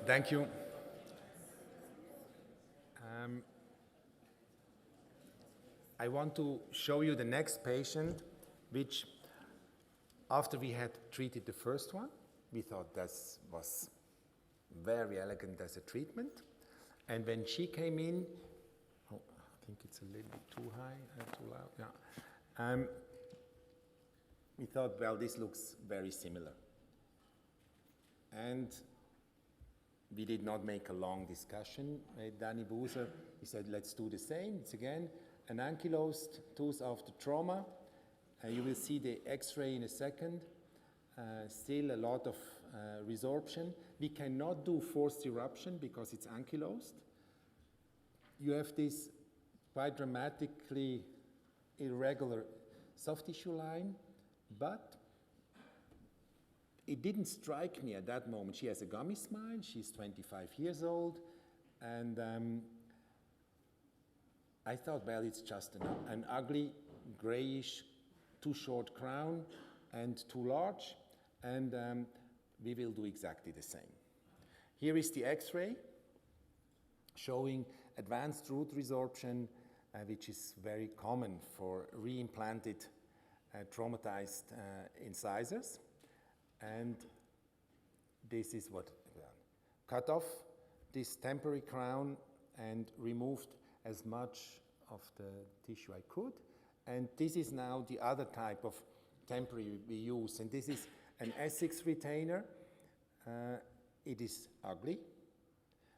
Thank you. I want to show you the next patient, which after we had treated the first one, we thought that was very elegant as a treatment. And when she came in, I think it's a little bit too high and too loud. Yeah. We thought, well, this looks very similar. And we did not make a long discussion with Danny Buser. He said, let's do the same. It's again an ankylosed tooth after trauma. You will see the x-ray in a second. Still a lot of resorption. We cannot do forced eruption because it's ankylosed. You have this quite dramatically irregular soft tissue line, but it didn't strike me at that moment. She has a gummy smile, she's 25 years old, and I thought, well, it's just an ugly, grayish, too short crown and too large, and we will do exactly the same. Here is the x-ray showing advanced root resorption, which is very common for reimplanted traumatized incisors. And this is what cut off this temporary crown and removed as much of the tissue I could. And this is now the other type of temporary we use. And this is an Essex retainer. It is ugly,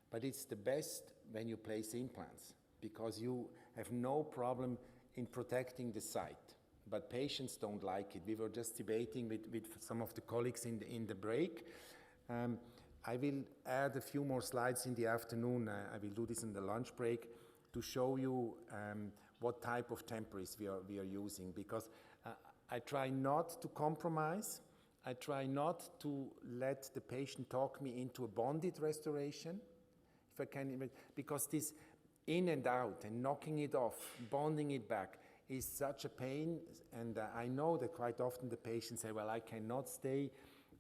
but it's the best when you place implants because you have no problem in protecting the site. But patients don't like it. We were just debating with some of the colleagues in the break. I will add a few more slides in the afternoon. I will do this in the lunch break to show you what type of temporaries we are using, because I try not to compromise. I try not to let the patient talk me into a bonded restoration, if I can, because this in and out and knocking it off, bonding it back, is such a pain, and I know that quite often the patients say, well, I cannot stay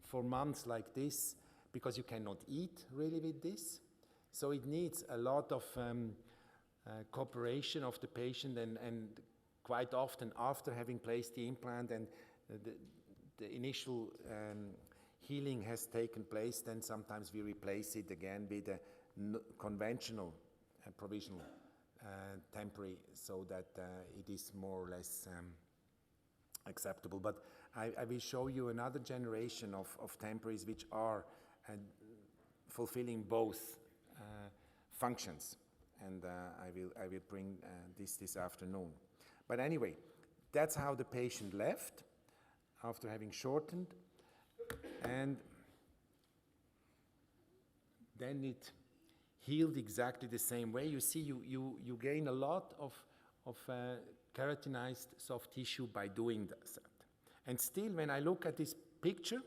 for months like this because you cannot eat really with this. So it needs a lot of cooperation of the patient, and quite often after having placed the implant and the initial healing has taken place, then sometimes we replace it again with a conventional provisional temporary, so that it is more or less acceptable. But I will show you another generation of temporaries which are fulfilling both functions, and I will bring this afternoon. But anyway, that's how the patient left after having shortened, and then it healed exactly the same way. You see, you gain a lot of keratinized soft tissue by doing that. And still, when I look at this picture,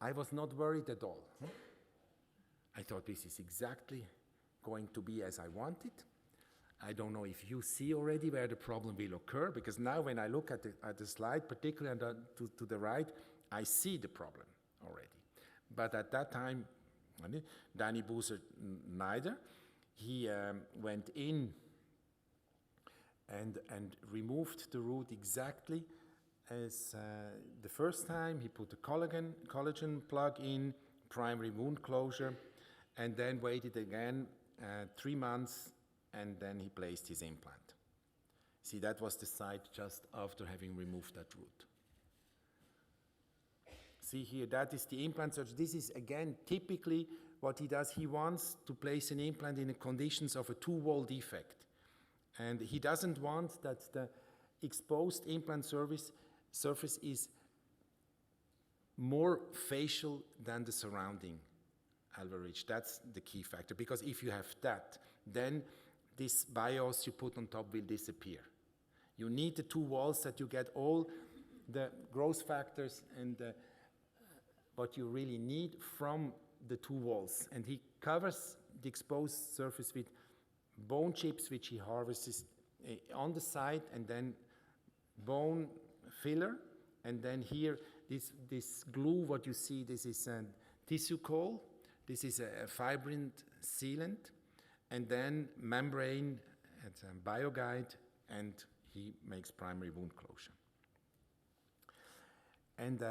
I was not worried at all. I thought this is exactly going to be as I want it. I don't know if you see already where the problem will occur, because now when I look at the slide, particularly to the right, I see the problem already. But at that time, Danny Buser neither. He went in and removed the root exactly as the first time. He put a collagen plug in, primary wound closure, and then waited again 3 months, and then he placed his implant. See, that was the site just after having removed that root. See here, that is the implant surgery. This is, again, typically what he does. He wants to place an implant in the conditions of a two-wall defect. And he doesn't want that the exposed implant surface is more facial than the surrounding alveolar ridge. That's the key factor, because if you have that, then this bios you put on top will disappear. You need the two walls that you get all the growth factors and what you really need from the two walls. And he covers the exposed surface with bone chips, which he harvests on the side, and then bone filler. And then here, this glue, what you see, this is tissue coal. This is a fibrin sealant, and then membrane, it's a BioGuide, and he makes primary wound closure. And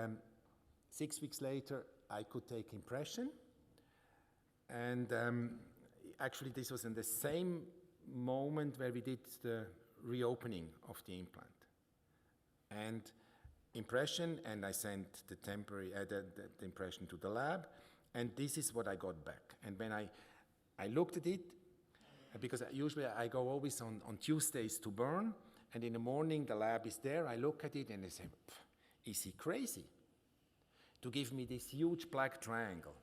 6 weeks later, I could take impression, and actually this was in the same moment where we did the reopening of the implant. And impression, and I sent the temporary the impression to the lab, and this is what I got back. And when I looked at it, because usually I go always on Tuesdays to Bern, and in the morning the lab is there, I look at it and I say, is he crazy to give me this huge black triangle?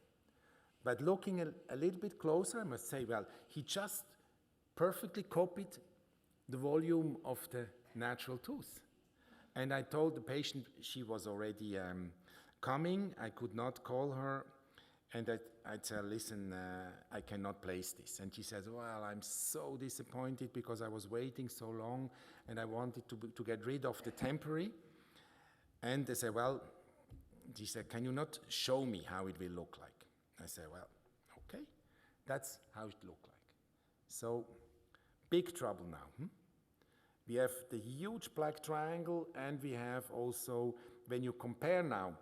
But looking a little bit closer, I must say, well, he just perfectly copied the volume of the natural tooth. And I told the patient she was already coming. I could not call her. And I said, listen, I cannot place this. And she says, well, I'm so disappointed because I was waiting so long and I wanted to get rid of the temporary. And they said, well, she said, can you not show me how it will look like? I said, well, okay, that's how it looked like. So, big trouble now. We have the huge black triangle, and we have also, when you compare now,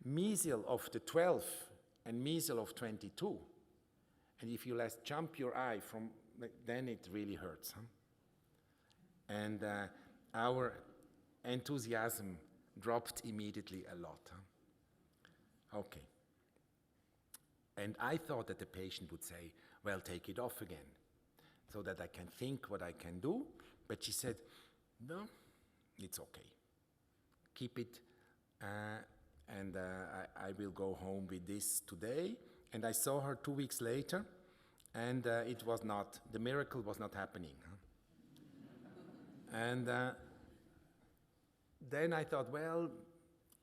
mesial of the 12 and mesial of 22, and if you let jump your eye from, then it really hurts. And our enthusiasm dropped immediately a lot. Okay. And I thought that the patient would say, well, take it off again, so that I can think what I can do. But she said, no, it's okay. Keep it, and I will go home with this today. And I saw her 2 weeks later, and it was not, the miracle was not happening. And then I thought, well,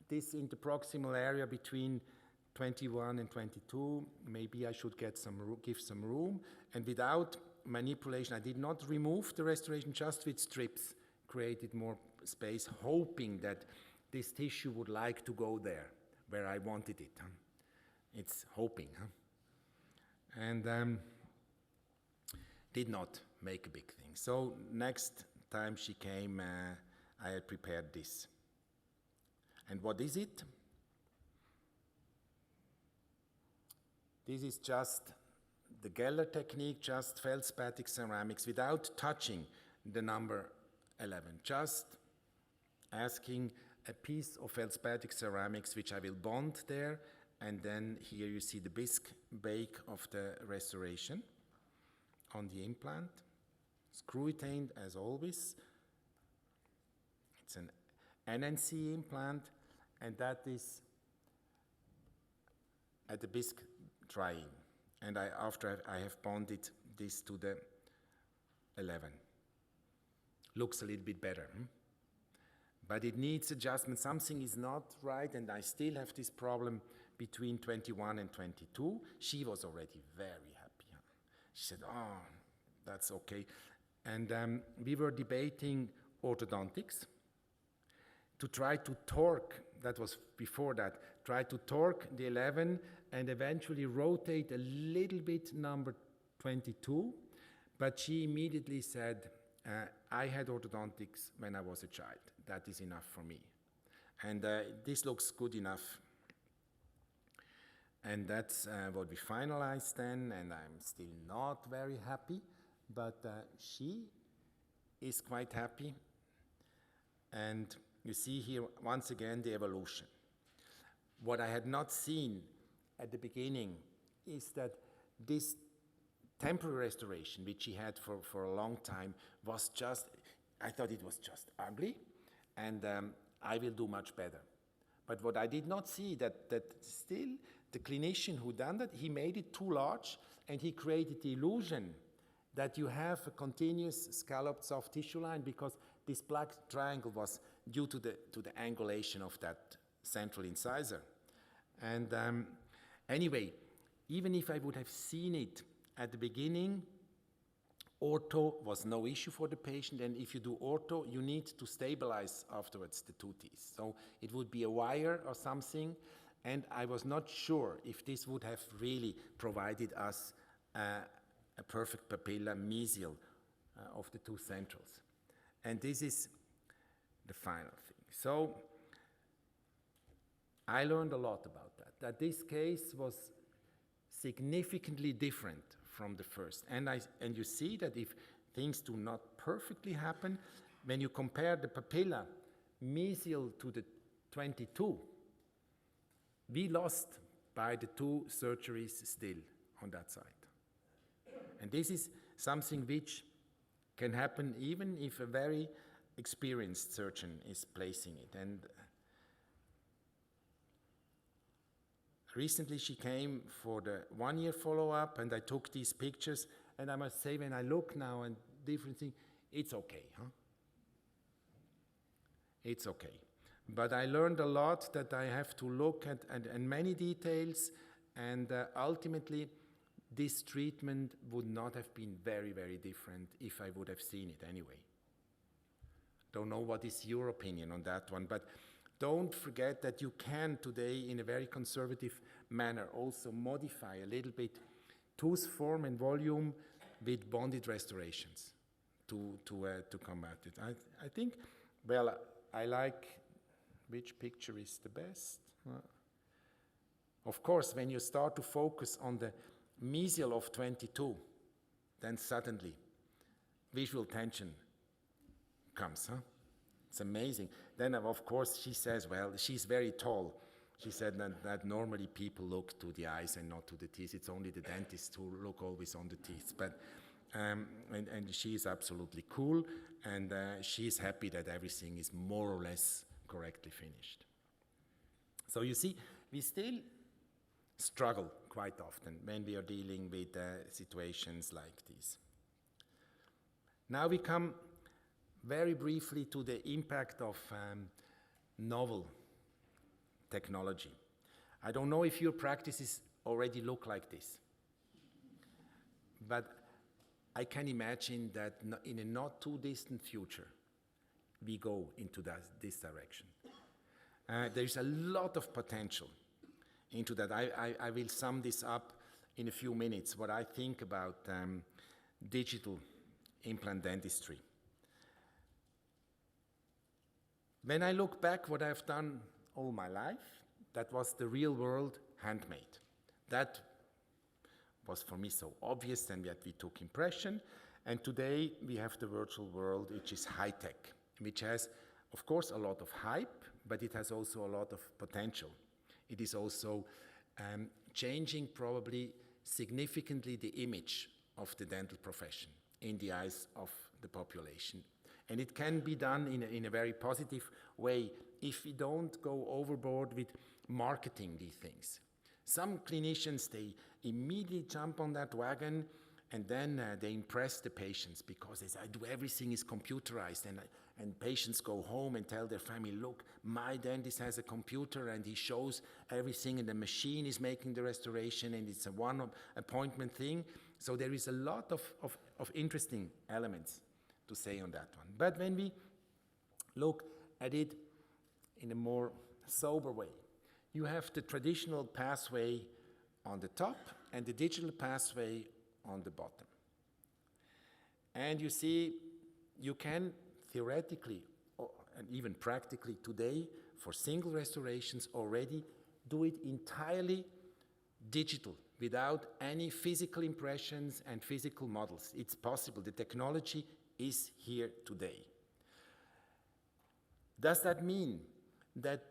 this interproximal area between 21 and 22, maybe I should give some room. And without manipulation, I did not remove the restoration, just with strips, created more space, hoping that this tissue would like to go there, where I wanted it. It's hoping. And did not make a big thing. So next time she came, I had prepared this. And what is it? This is just the Geller technique, just feldspathic ceramics without touching the number 11, just asking a piece of feldspathic ceramics which I will bond there, and then here you see the bisque bake of the restoration on the implant. Screw retained as always. It's an NNC implant, and that is at the bisque drying. And after I have bonded this to the 11. Looks a little bit better. But it needs adjustment. Something is not right, and I still have this problem between 21 and 22. She was already very happy. She said, oh, that's okay. And we were debating orthodontics to try to torque, that was before that, try to torque the 11 and eventually rotate a little bit number 22. But she immediately said, I had orthodontics when I was a child. That is enough for me. And this looks good enough. And that's what we finalized then, and I'm still not very happy, but she is quite happy. And you see here, once again, the evolution. What I had not seen at the beginning is that this temporary restoration, which she had for a long time, was just, I thought it was just ugly, and I will do much better. But what I did not see, that still the clinician who done that, he made it too large, and he created the illusion that you have a continuous scalloped soft tissue line, because this black triangle was due to the angulation of that central incisor. And anyway, even if I would have seen it at the beginning, ortho was no issue for the patient, and if you do ortho, you need to stabilize afterwards the two teeth. So it would be a wire or something, And I was not sure if this would have really provided us a perfect papilla mesial of the two centrals. And this is the final thing. So I learned a lot about that this case was significantly different from the first. And you see that if things do not perfectly happen, when you compare the papilla mesial to the 22, we lost by the two surgeries still on that side. And this is something which can happen even if a very experienced surgeon is placing it. And recently she came for the 1-year follow-up, and I took these pictures, and I must say, when I look now and different things, it's okay, huh? It's okay. But I learned a lot that I have to look at and many details, and ultimately this treatment would not have been very, very different if I would have seen it anyway. Don't know what is your opinion on that one, but don't forget that you can today, in a very conservative manner, also modify a little bit tooth form and volume with bonded restorations to combat it. I think, well, I like which picture is the best. Of course, when you start to focus on the mesial of 22, then suddenly visual tension comes, huh? It's amazing. Then, of course, she says, well, she's very tall. She said that normally people look to the eyes and not to the teeth. It's only the dentists who look always on the teeth. But and she is absolutely cool, and she's happy that everything is more or less correctly finished. So you see, we still struggle quite often when we are dealing with situations like these. Now we come very briefly to the impact of novel technology. I don't know if your practices already look like this, but I can imagine that in a not too distant future, we go into this direction. There's a lot of potential into that. I will sum this up in a few minutes, what I think about digital implant dentistry. When I look back what I've done all my life, that was the real world handmade. That was for me so obvious, and yet we took impression. And today we have the virtual world, which is high tech, which has, of course, a lot of hype, but it has also a lot of potential. It is also changing probably significantly the image of the dental profession in the eyes of the population. And it can be done in a very positive way if we don't go overboard with marketing these things. Some clinicians, they immediately jump on that wagon, and then they impress the patients because they say, everything is computerized, and patients go home and tell their family, look, my dentist has a computer and he shows everything, and the machine is making the restoration, and it's a one appointment thing. So there is a lot of interesting elements to say on that one. But when we look at it in a more sober way, you have the traditional pathway on the top and the digital pathway on the bottom. And you see, you can theoretically and even practically today, for single restorations already, do it entirely digital without any physical impressions and physical models. It's possible. The technology is here today. Does that mean that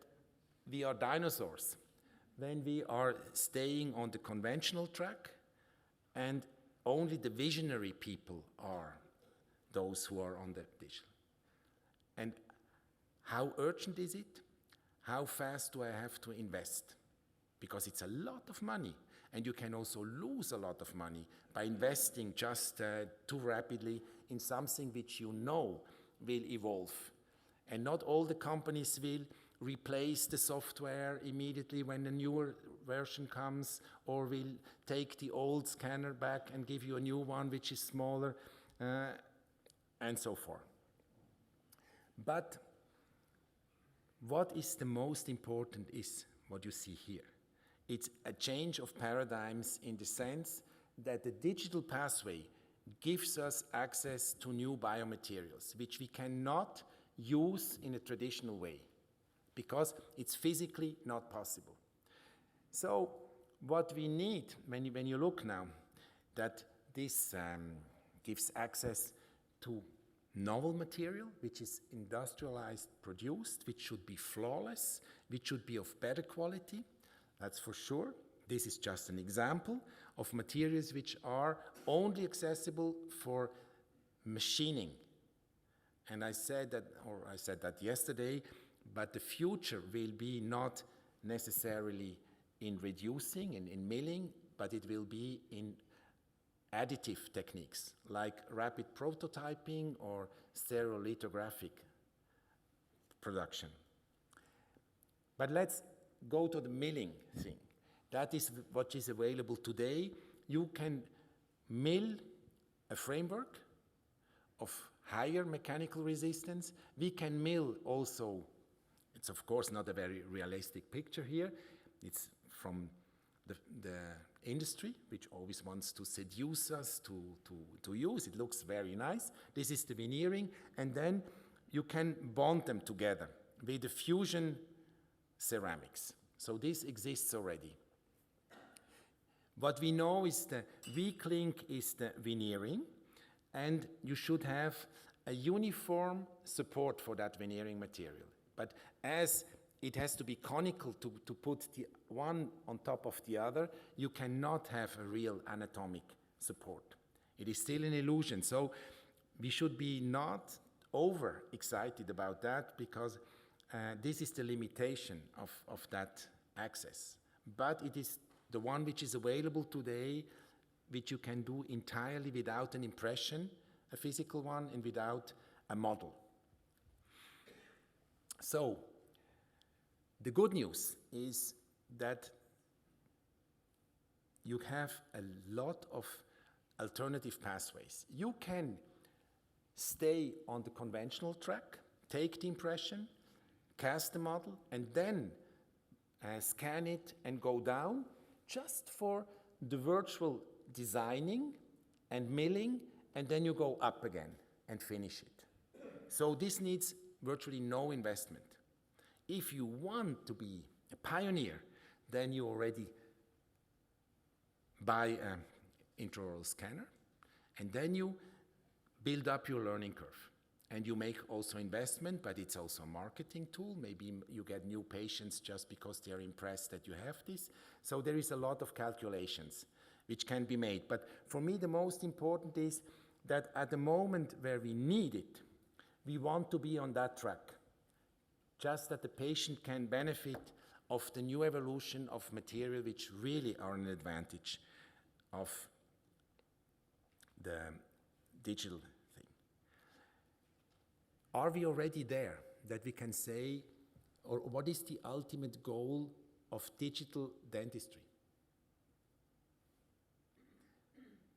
we are dinosaurs when we are staying on the conventional track and only the visionary people are those who are on the digital? And how urgent is it? How fast do I have to invest? Because it's a lot of money, and you can also lose a lot of money by investing just too rapidly in something which you know will evolve. And not all the companies will replace the software immediately when a newer version comes, or will take the old scanner back and give you a new one which is smaller, and so forth. But what is the most important is what you see here. It's a change of paradigms in the sense that the digital pathway gives us access to new biomaterials, which we cannot use in a traditional way, because it's physically not possible. So what we need, when you look now, that this gives access to novel material, which is industrialized, produced, which should be flawless, which should be of better quality, that's for sure. This is just an example of materials which are only accessible for machining. And I said that yesterday, but the future will be not necessarily in reducing and in milling, but it will be in additive techniques like rapid prototyping or stereolithographic production. But let's go to the milling thing. That is what is available today. You can mill a framework of higher mechanical resistance. We can mill also, it's of course not a very realistic picture here. It's from the industry, which always wants to seduce us to use. It looks very nice. This is the veneering, and then you can bond them together with the fusion ceramics. So this exists already. What we know is the weak link is the veneering, and you should have a uniform support for that veneering material. But as it has to be conical to put the one on top of the other, you cannot have a real anatomic support. It is still an illusion. So we should be not over excited about that, because this is the limitation of that access. But it is the one which is available today, which you can do entirely without an impression, a physical one, and without a model. So the good news is that you have a lot of alternative pathways. You can stay on the conventional track, take the impression, cast the model, and then scan it and go down just for the virtual designing and milling, and then you go up again and finish it. So this needs virtually no investment. If you want to be a pioneer, then you already buy an intraoral scanner, and then you build up your learning curve. And you make also investment, but it's also a marketing tool. Maybe you get new patients just because they're impressed that you have this. So there is a lot of calculations which can be made. But for me, the most important is that at the moment where we need it, we want to be on that track. Just that the patient can benefit of the new evolution of material which really are an advantage of the digital thing. Are we already there that we can say, or what is the ultimate goal of digital dentistry?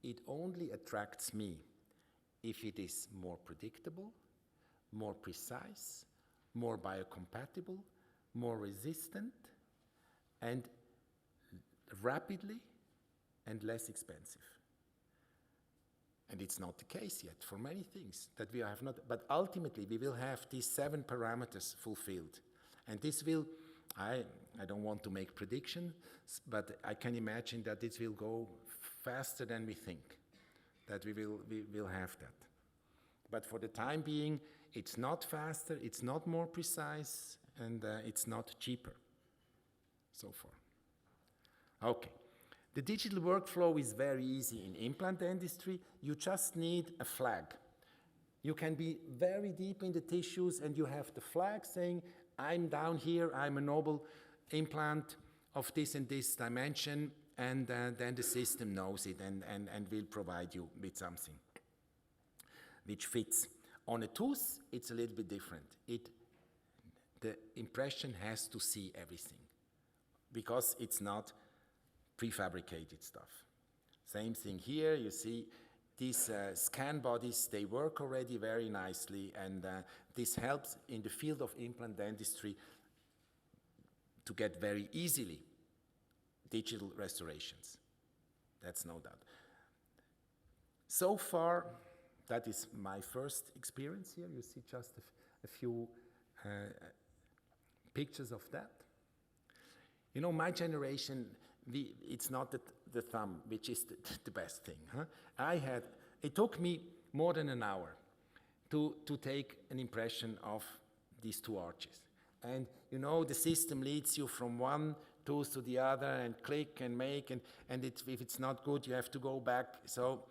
It only attracts me if it is more predictable, more precise, more biocompatible, more resistant, and rapidly and less expensive. And it's not the case yet for many things that we have not, but ultimately we will have these 7 parameters fulfilled. And this will, I don't want to make predictions, but I can imagine that this will go faster than we think, that we will have that. But for the time being, it's not faster, it's not more precise, and it's not cheaper so far. Okay. The digital workflow is very easy in implant dentistry. You just need a flag. You can be very deep in the tissues and you have the flag saying, I'm down here, I'm a noble implant of this and this dimension, and then the system knows it and will provide you with something which fits. On a tooth, it's a little bit different. The impression has to see everything because it's not prefabricated stuff. Same thing here, you see these scan bodies, they work already very nicely, and this helps in the field of implant dentistry to get very easily digital restorations. That's no doubt. So far, that is my first experience here. You see just a few pictures of that. You know, my generation, it's not the thumb, which is the best thing. Huh? It took me more than an hour to take an impression of these two arches. And you know, the system leads you from one tooth to the other and click and make, and if it's not good, you have to go back. So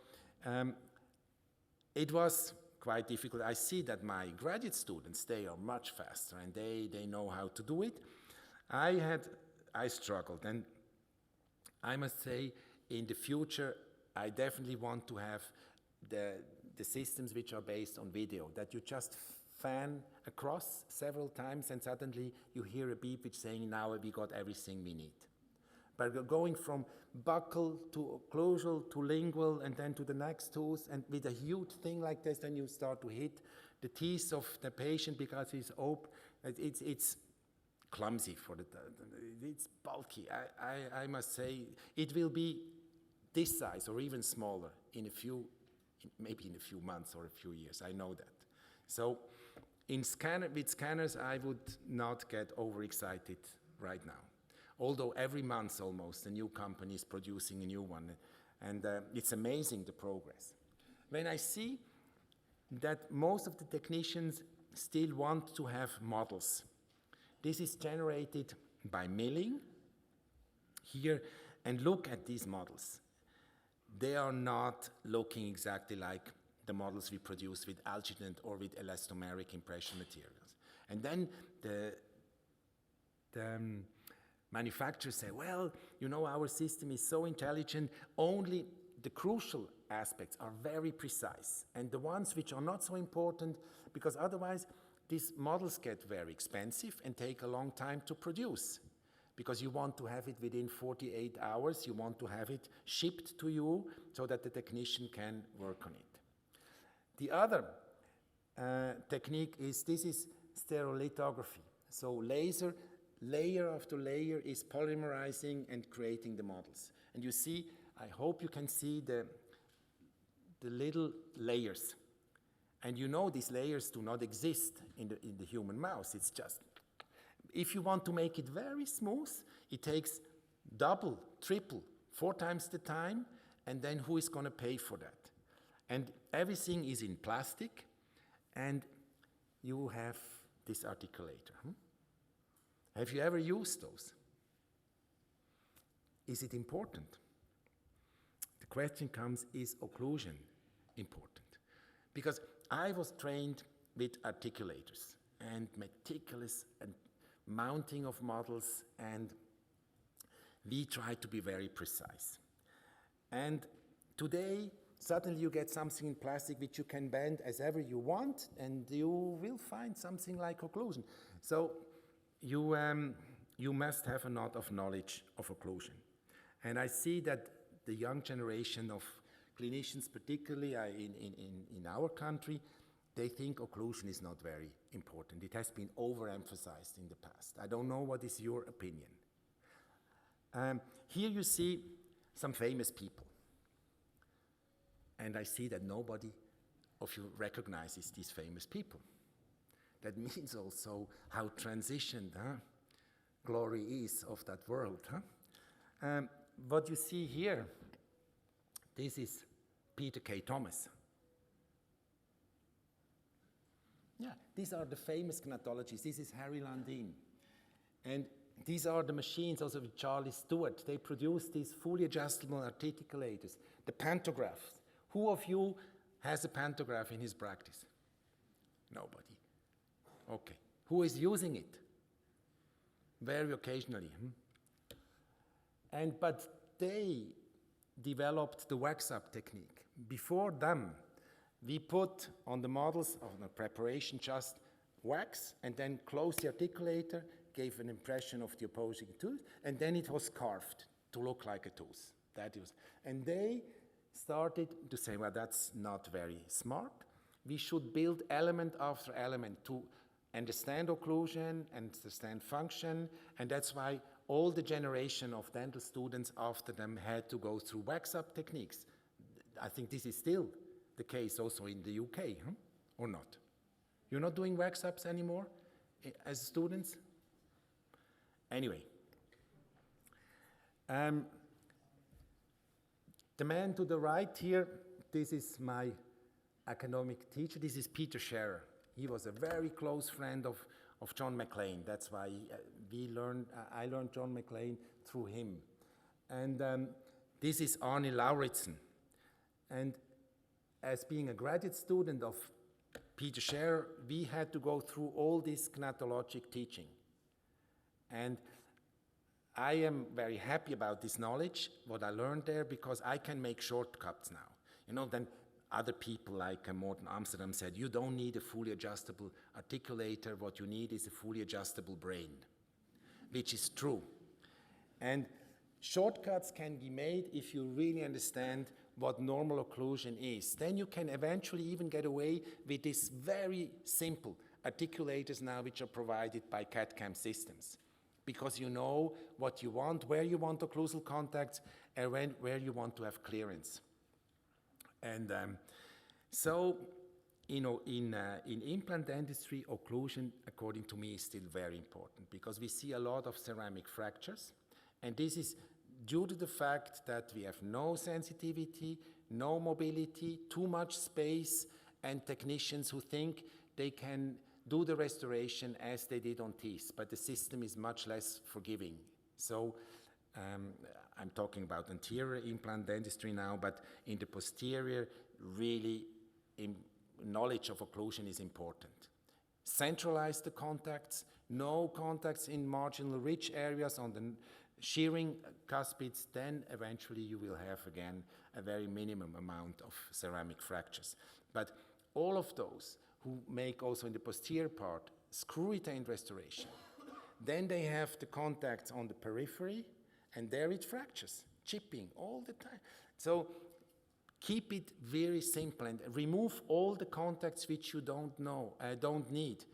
it was quite difficult. I see that my graduate students, they are much faster and they know how to do it. I struggled, and I must say, in the future, I definitely want to have the systems which are based on video, that you just fan across several times and suddenly you hear a beep which saying, now we got everything we need. But going from buccal to occlusal to lingual and then to the next tooth, and with a huge thing like this, then you start to hit the teeth of the patient because it's open. It's clumsy it's bulky. I must say, it will be this size or even smaller maybe in a few months or a few years. I know that. So with scanners, I would not get overexcited right now. Although every month almost a new company is producing a new one, and it's amazing the progress. When I see that most of the technicians still want to have models, this is generated by milling here, and look at these models. They are not looking exactly like the models we produce with Algident or with elastomeric impression materials. And then the manufacturers say, well, you know, our system is so intelligent, only the crucial aspects are very precise. And the ones which are not so important, because otherwise these models get very expensive and take a long time to produce. Because you want to have it within 48 hours, you want to have it shipped to you so that the technician can work on it. The other technique is stereolithography. So layer after layer is polymerizing and creating the models. And you see, I hope you can see the little layers. And you know these layers do not exist in the human mouse. It's just, if you want to make it very smooth, it takes double, triple, 4 times the time, and then who is going to pay for that? And everything is in plastic, and you have this articulator. Have you ever used those? Is it important? The question comes, is occlusion important? Because I was trained with articulators and meticulous and mounting of models, and we try to be very precise. And today, suddenly you get something in plastic which you can bend as ever you want, and you will find something like occlusion. So you must have a lot of knowledge of occlusion. And I see that the young generation of clinicians, particularly in our country, they think occlusion is not very important. It has been overemphasized in the past. I don't know what is your opinion. Here you see some famous people. And I see that nobody of you recognizes these famous people. That means also how transitioned glory is of that world. What you see here, this is Peter K. Thomas. Yeah, these are the famous gnatologists. This is Harry Landin. And these are the machines also with Charlie Stewart. They produce these fully adjustable articulators, the pantographs. Who of you has a pantograph in his practice? Nobody. Okay. Who is using it? Very occasionally. But they developed the wax-up technique. Before them, we put on the models of the preparation just wax and then close the articulator, gave an impression of the opposing tooth, and then it was carved to look like a tooth. And they started to say, well, that's not very smart. We should build element after element to understand occlusion, understand function, and that's why all the generation of dental students after them had to go through wax-up techniques. I think this is still the case also in the UK, huh? Or not? You're not doing wax-ups anymore as students? Anyway. The man to the right here, this is my academic teacher. This is Peter Scherer. He was a very close friend of John McLean. That's why I learned John McLean through him. And this is Arne Lauritsen. And as being a graduate student of Peter Scherer, we had to go through all this gnatologic teaching. And I am very happy about this knowledge, what I learned there, because I can make shortcuts now. You know, then other people like Morten Amsterdam said, you don't need a fully adjustable articulator, what you need is a fully adjustable brain, which is true. And shortcuts can be made if you really understand what normal occlusion is. Then you can eventually even get away with these very simple articulators now, which are provided by CAD/CAM systems, because you know what you want, where you want occlusal contacts, and where you want to have clearance. And so, you know, in implant dentistry, occlusion, according to me, is still very important, because we see a lot of ceramic fractures, and this is due to the fact that we have no sensitivity, no mobility, too much space, and technicians who think they can do the restoration as they did on teeth, but the system is much less forgiving. So I'm talking about anterior implant dentistry now, but in the posterior, really knowledge of occlusion is important. Centralize the contacts, no contacts in marginal ridge areas on the shearing cuspids, then eventually you will have again a very minimum amount of ceramic fractures. But all of those who make also in the posterior part screw-retained restoration, then they have the contacts on the periphery, and there it fractures, chipping all the time. So keep it very simple and remove all the contacts which you don't need.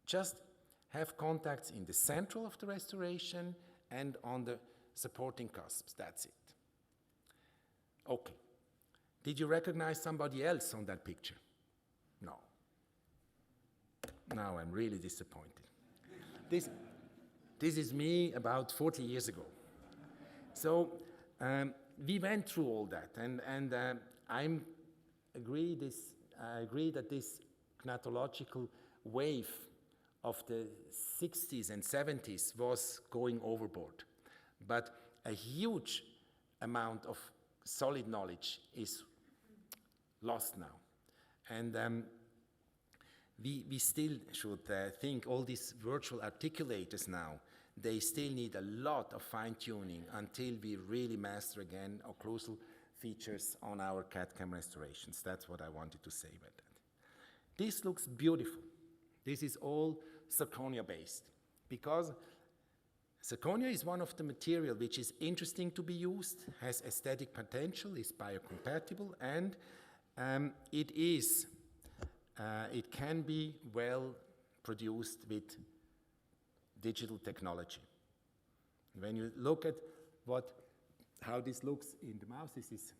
Just have contacts in the central of the restoration and on the supporting cusps, that's it. Okay. Did you recognize somebody else on that picture? No. Now I'm really disappointed. This is me about 40 years ago. So we went through all that, and I agree that this gnatological wave of the 60s and 70s was going overboard. But a huge amount of solid knowledge is lost now. And we still should think all these virtual articulators now, they still need a lot of fine-tuning until we really master again occlusal features on our CAD/CAM restorations. That's what I wanted to say about that. This looks beautiful. This is all zirconia-based, because zirconia is one of the material which is interesting to be used, has aesthetic potential, is biocompatible, and it can be well produced with digital technology. When you look at how this looks in the mouth, this is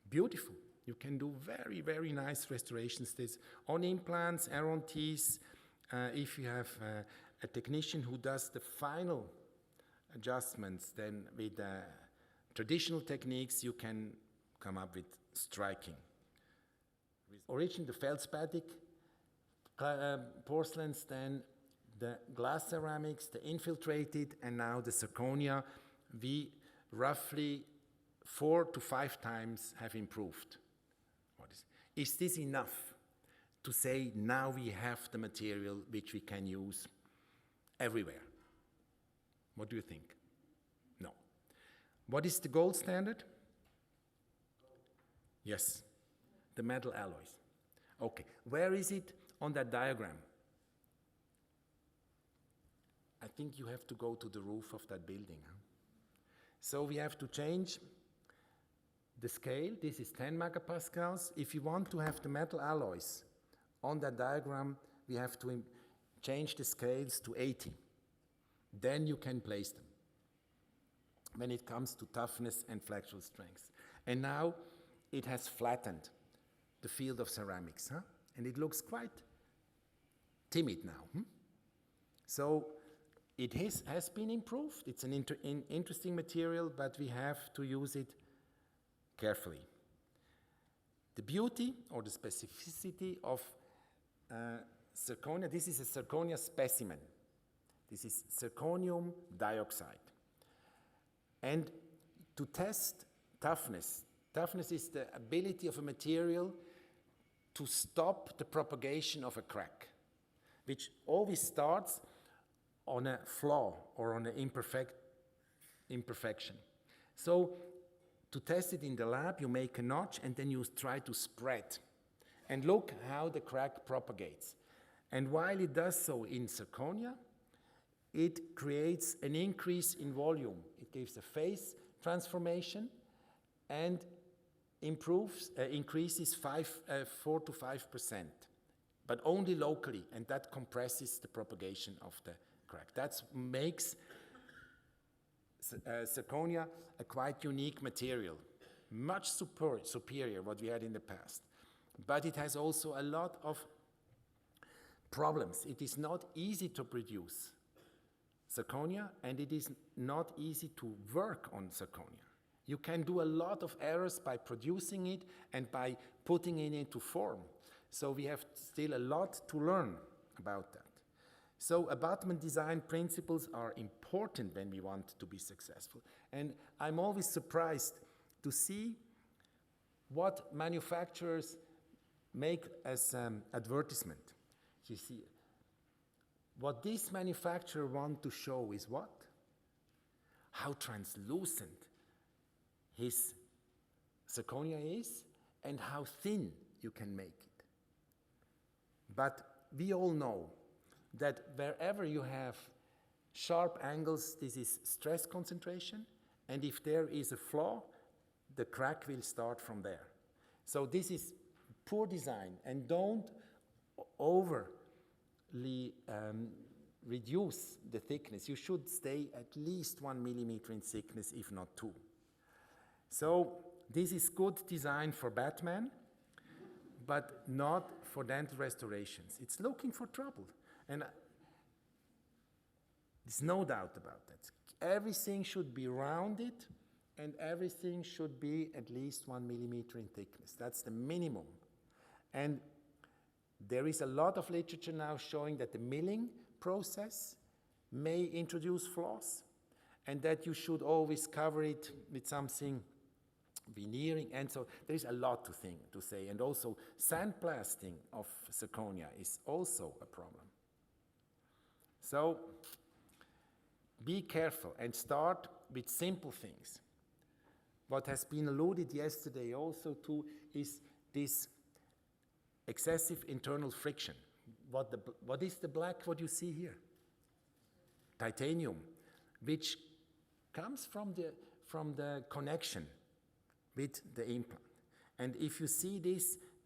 beautiful. You can do very, very nice restorations this on implants, on teeth. If you have a technician who does the final adjustments, then with traditional techniques, you can come up with striking. Originally, the feldspathic porcelains, then the glass ceramics, the infiltrated, and now the zirconia, we roughly 4 to 5 times have improved. Is this enough to say now we have the material which we can use everywhere? What do you think? No. What is the gold standard? Yes, the metal alloys. Okay, where is it on that diagram? I think you have to go to the roof of that building. Huh? So we have to change the scale. This is 10 megapascals. If you want to have the metal alloys on that diagram, we have to change the scales to 80. Then you can place them when it comes to toughness and flexural strength. And now it has flattened the field of ceramics, huh? And it looks quite timid now. So it has been improved. It's an interesting material, but we have to use it carefully. The beauty or the specificity of zirconia, this is a zirconia specimen. This is zirconium dioxide. And to test toughness is the ability of a material to stop the propagation of a crack, which always starts on a flaw or on an imperfection. So to test it in the lab, you make a notch and then you try to spread and look how the crack propagates. And while it does so in zirconia, it creates an increase in volume. It gives a phase transformation and increases 4 to 5%, but only locally, and that compresses the propagation of the crack. That makes zirconia a quite unique material, much superior what we had in the past. But it has also a lot of problems. It is not easy to produce zirconia, and it is not easy to work on zirconia. You can do a lot of errors by producing it and by putting it into form. So we have still a lot to learn about that. So abutment design principles are important when we want to be successful. And I'm always surprised to see what manufacturers make as advertisement. You see, what this manufacturer wants to show is what? How translucent his zirconia is and how thin you can make it. But we all know that wherever you have sharp angles, this is stress concentration, and if there is a flaw, the crack will start from there. So this is poor design, and don't overly reduce the thickness. You should stay at least 1 millimeter in thickness, if not 2. So this is good design for Batman, but not for dental restorations. It's looking for trouble. And there's no doubt about that. Everything should be rounded, and everything should be at least 1 millimeter in thickness. That's the minimum. And there is a lot of literature now showing that the milling process may introduce flaws, and that you should always cover it with something veneering, and so there is a lot to say. And also sandblasting of zirconia is also a problem. So be careful and start with simple things. What has been alluded yesterday also to is this excessive internal friction. What is the black, what you see here? Titanium, which comes from the connection with the implant. And if you see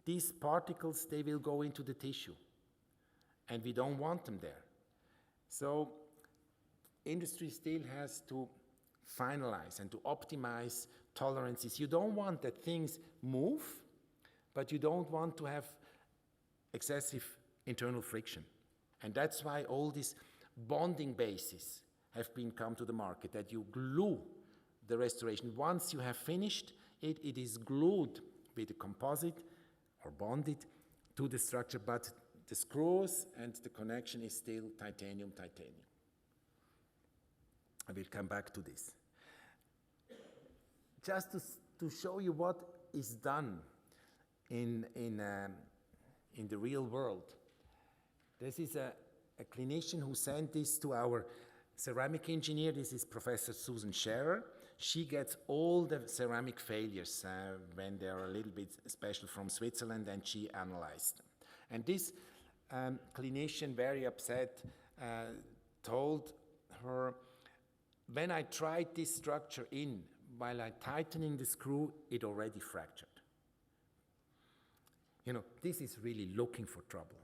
these particles, they will go into the tissue. And we don't want them there. So industry still has to finalize and to optimize tolerances. You don't want that things move, but you don't want to have excessive internal friction. And that's why all these bonding bases have been come to the market, that you glue the restoration. Once you have finished it, it is glued with a composite or bonded to the structure, but the screws and the connection is still titanium. I will come back to this. Just to show you what is done in the real world. This is a clinician who sent this to our ceramic engineer. This is Professor Susan Scherer. She gets all the ceramic failures when they are a little bit special from Switzerland, and she analyzed them. And this clinician, very upset, told her, when I tried this structure in, while I tightening the screw, it already fractured. You know, this is really looking for trouble.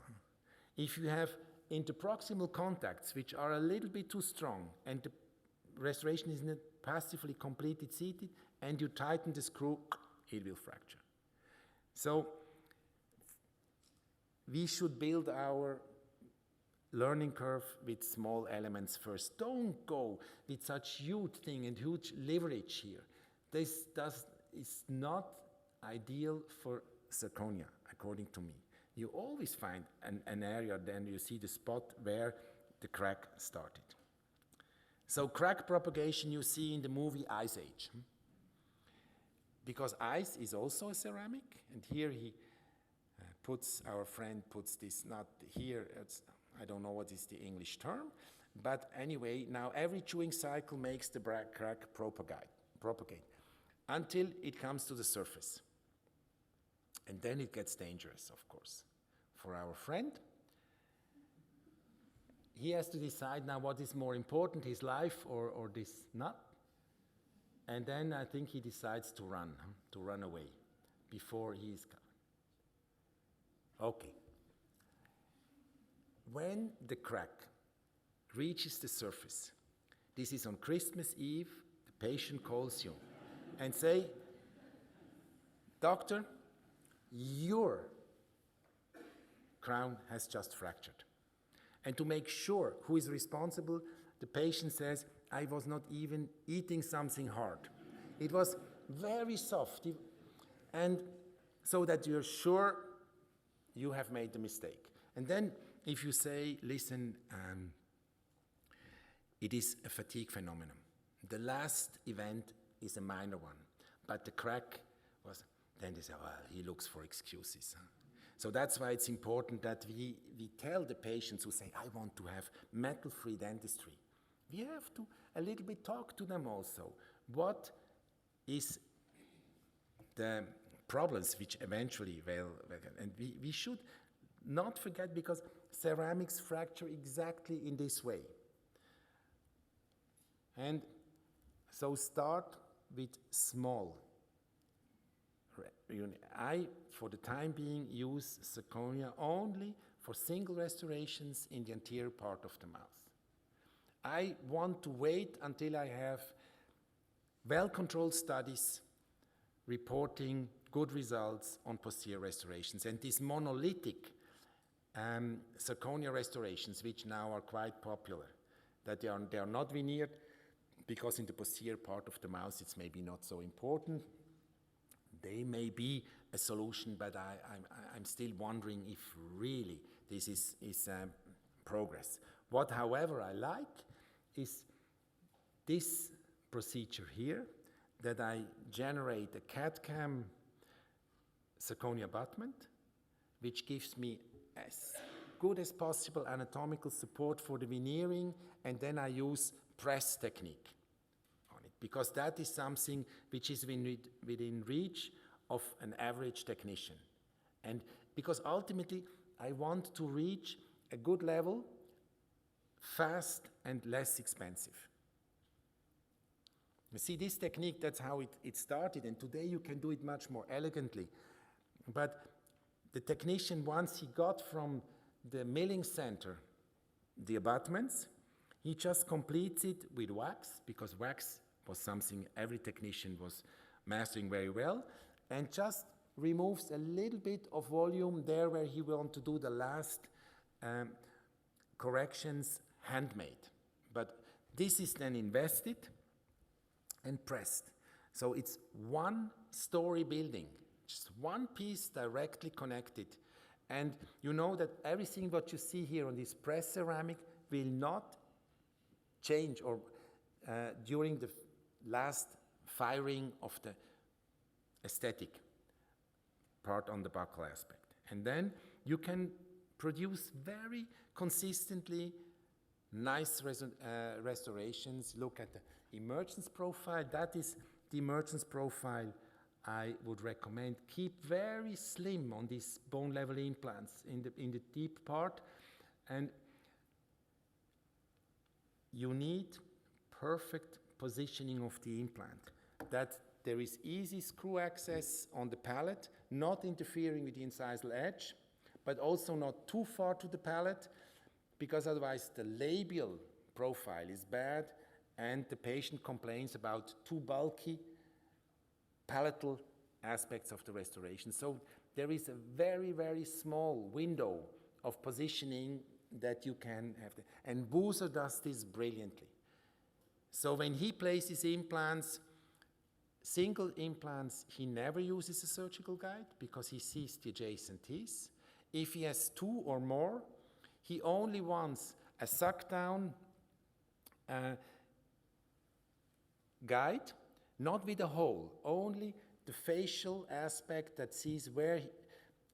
If you have interproximal contacts, which are a little bit too strong, and the restoration is not passively completed seated, and you tighten the screw, it will fracture. So we should build our learning curve with small elements first. Don't go with such huge thing and huge leverage here. This is not ideal for zirconia, according to me. You always find an area, then you see the spot where the crack started. So crack propagation you see in the movie Ice Age. Because ice is also a ceramic, and here he our friend puts this, not here, I don't know what is the English term, but anyway, now every chewing cycle makes the crack propagate until it comes to the surface. And then it gets dangerous, of course, for our friend. He has to decide now what is more important, his life or this nut. And then I think he decides to run away before he's gone. Okay. When the crack reaches the surface, this is on Christmas Eve, the patient calls you and say, "Doctor, your crown has just fractured." And to make sure who is responsible, the patient says, "I was not even eating something hard. It was very soft." And so that you're sure you have made the mistake. And then if you say, "Listen, it is a fatigue phenomenon. The last event is a minor one, but the crack was," then they say, "Well, he looks for excuses." So that's why it's important that we tell the patients who say, "I want to have metal-free dentistry." We have to a little bit talk to them also. What is the problems which eventually will, and we should not forget, because ceramics fracture exactly in this way. And so start with small. I, for the time being, use zirconia only for single restorations in the anterior part of the mouth. I want to wait until I have well-controlled studies reporting good results on posterior restorations. And these monolithic zirconia restorations, which now are quite popular, that they are not veneered, because in the posterior part of the mouth it's maybe not so important. They may be a solution, but I'm still wondering if really this is progress. What, however, I like is this procedure here, that I generate a CAD/CAM zirconia abutment, which gives me as good as possible anatomical support for the veneering, and then I use press technique on it, because that is something which is within reach of an average technician. And because ultimately I want to reach a good level, fast and less expensive. You see, this technique, that's how it started, and today you can do it much more elegantly. But the technician, once he got from the milling center the abutments, he just completes it with wax, because wax was something every technician was mastering very well, and just removes a little bit of volume there where he wants to do the last corrections handmade. But this is then invested and pressed. So it's one-story building, just one piece directly connected. And you know that everything what you see here on this press ceramic will not change or during the last firing of the aesthetic part on the buccal aspect. And then you can produce very consistently nice restorations. Look at the emergence profile. That is the emergence profile I would recommend. Keep very slim on these bone level implants in the deep part, and you need perfect positioning of the implant, that there is easy screw access on the palate, not interfering with the incisal edge, but also not too far to the palate, because otherwise the labial profile is bad and the patient complains about too bulky palatal aspects of the restoration. So there is a very, very small window of positioning that you can have. And Buser does this brilliantly. So when he places implants, single implants, he never uses a surgical guide because he sees the adjacent teeth. If he has two or more, he only wants a suck down guide, not with a hole, only the facial aspect that sees where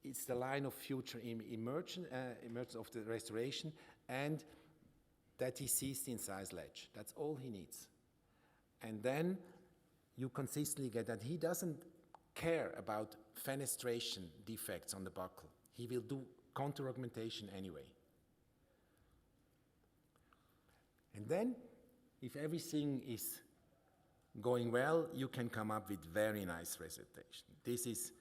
it's the line of future emergence of the restoration, and that he sees the incised ledge. That's all he needs. And then you consistently get that. He doesn't care about fenestration defects on the buccal. He will do contour augmentation anyway. And then, if everything is going well, you can come up with very nice restoration. This is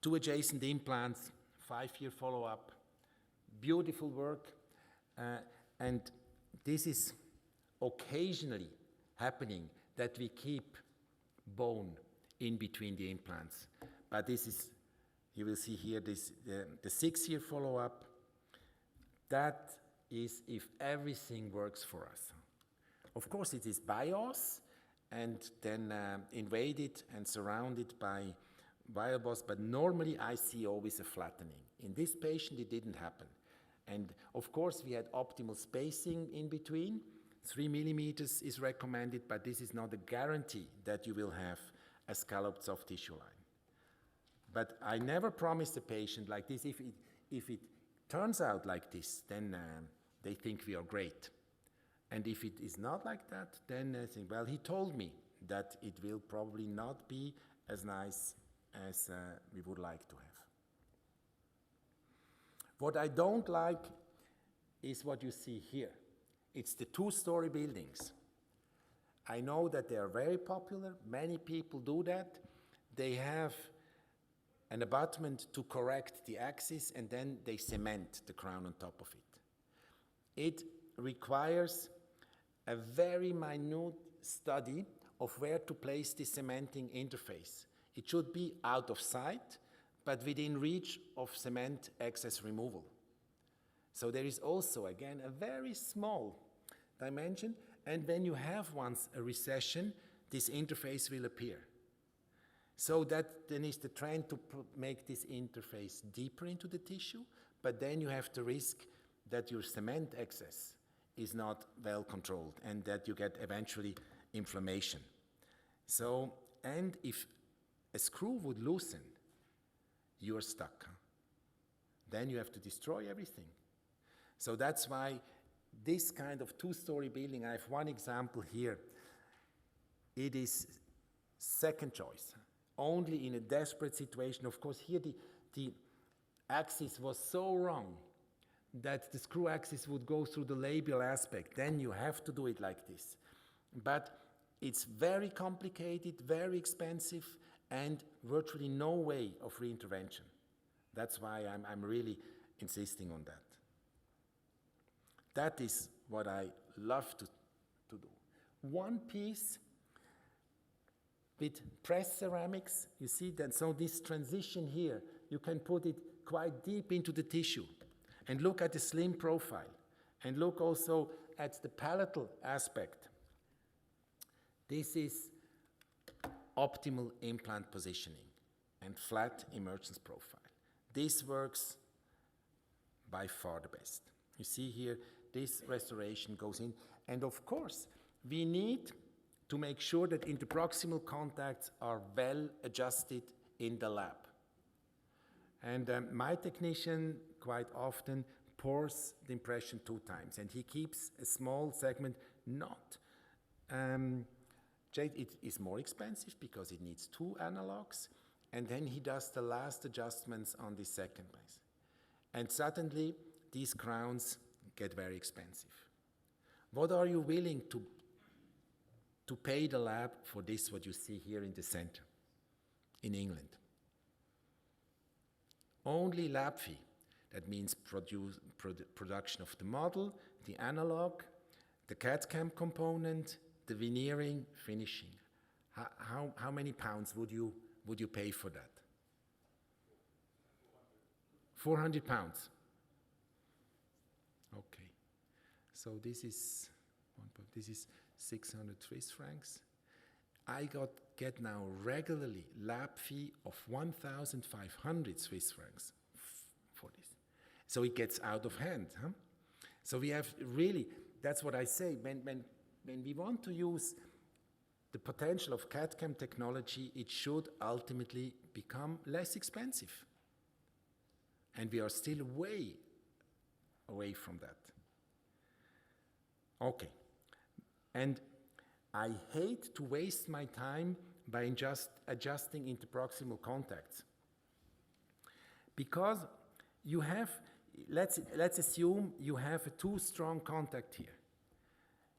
2 adjacent implants, 5-year follow-up, beautiful work, and this is occasionally happening that we keep bone in between the implants. But this is, you will see here, this the 6-year follow-up. That is if everything works for us. Of course, it is bios and then invaded and surrounded by Viabos, but normally I see always a flattening. In this patient, it didn't happen. And of course, we had optimal spacing in between. 3 millimeters is recommended, but this is not a guarantee that you will have a scalloped soft tissue line. But I never promise a patient like this. If it turns out like this, then they think we are great. And if it is not like that, then they think, well, he told me that it will probably not be as nice as we would like to have. What I don't like is what you see here. It's the 2-story buildings. I know that they are very popular. Many people do that. They have an abutment to correct the axis, and then they cement the crown on top of it. It requires a very minute study of where to place the cementing interface. It should be out of sight, but within reach of cement excess removal. So there is also, again, a very small dimension, and when you have once a recession, this interface will appear. So that then is the trend to make this interface deeper into the tissue, but then you have the risk that your cement excess is not well controlled and that you get eventually inflammation. So, and if a screw would loosen, you're stuck. Then you have to destroy everything. So that's why this kind of 2-story building, I have one example here. It is second choice. Only in a desperate situation. Of course, here the axis was so wrong that the screw axis would go through the labial aspect. Then you have to do it like this. But it's very complicated, very expensive, and virtually no way of reintervention. That's why I'm really insisting on that. That is what I love to do. One piece with pressed ceramics, you see that, so this transition here, you can put it quite deep into the tissue and look at the slim profile and look also at the palatal aspect. This is optimal implant positioning and flat emergence profile. This works by far the best. You see here, this restoration goes in. And of course, we need to make sure that interproximal contacts are well adjusted in the lab. And my technician quite often pours the impression 2 times, and he keeps a small segment not. It is more expensive because it needs 2 analogs, and then he does the last adjustments on the second place. And suddenly, these crowns get very expensive. What are you willing to pay the lab for this, what you see here in the center, in England? Only lab fee. That means production of the model, the analog, the CAD/CAM component, the veneering, finishing. How many pounds would you pay for that? 400 pounds. Okay. So this is 600 Swiss francs. I get now regularly lab fee of 1,500 Swiss francs for this. So it gets out of hand. Huh? So we have really, that's what I say, when we want to use the potential of CAD/CAM technology, it should ultimately become less expensive. And we are still way away from that. Okay. And I hate to waste my time by just adjusting interproximal contacts. Because you have, let's assume you have a too strong contact here.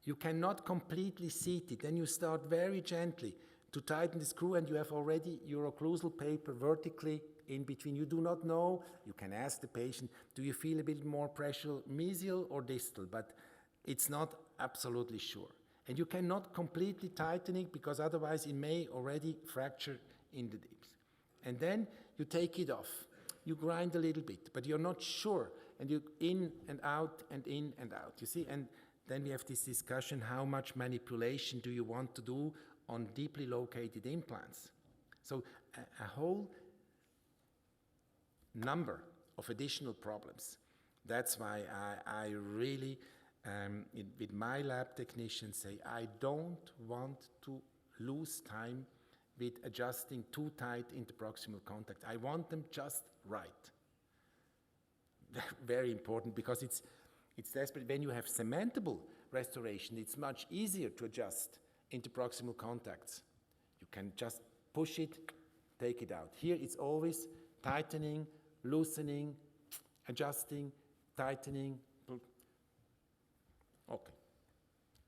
You cannot completely seat it. Then you start very gently to tighten the screw, and you have already your occlusal paper vertically in between. You do not know. You can ask the patient, do you feel a bit more pressure mesial or distal? But it's not absolutely sure. And you cannot completely tighten it because otherwise it may already fracture in the dips. And then you take it off. You grind a little bit, but you're not sure. And you in and out and in and out. You see, and then we have this discussion, how much manipulation do you want to do on deeply located implants? So a whole number of additional problems. That's why I really, with my lab technicians, say I don't want to lose time with adjusting too tight interproximal contact. I want them just right. Very important, because it's desperate. When you have cementable restoration, it's much easier to adjust interproximal contacts. You can just push it, take it out. Here it's always tightening, loosening, adjusting, tightening. Okay,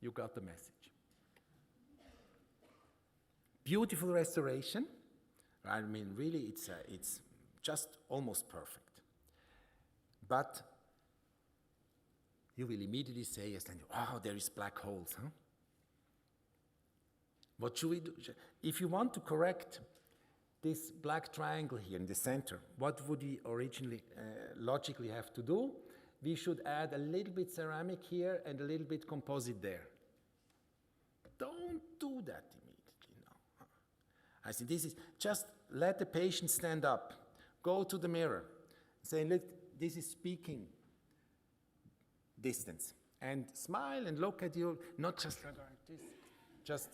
you got the message. Beautiful restoration. I mean, really, it's just almost perfect. But you will immediately say, yes, oh, there is black holes, huh? What should we do? If you want to correct this black triangle here in the center, what would we originally logically have to do? We should add a little bit ceramic here and a little bit composite there. Don't do that immediately, no. I see, this is, just let the patient stand up, go to the mirror, say, look, this is speaking distance, and smile and look at you, not just like this, just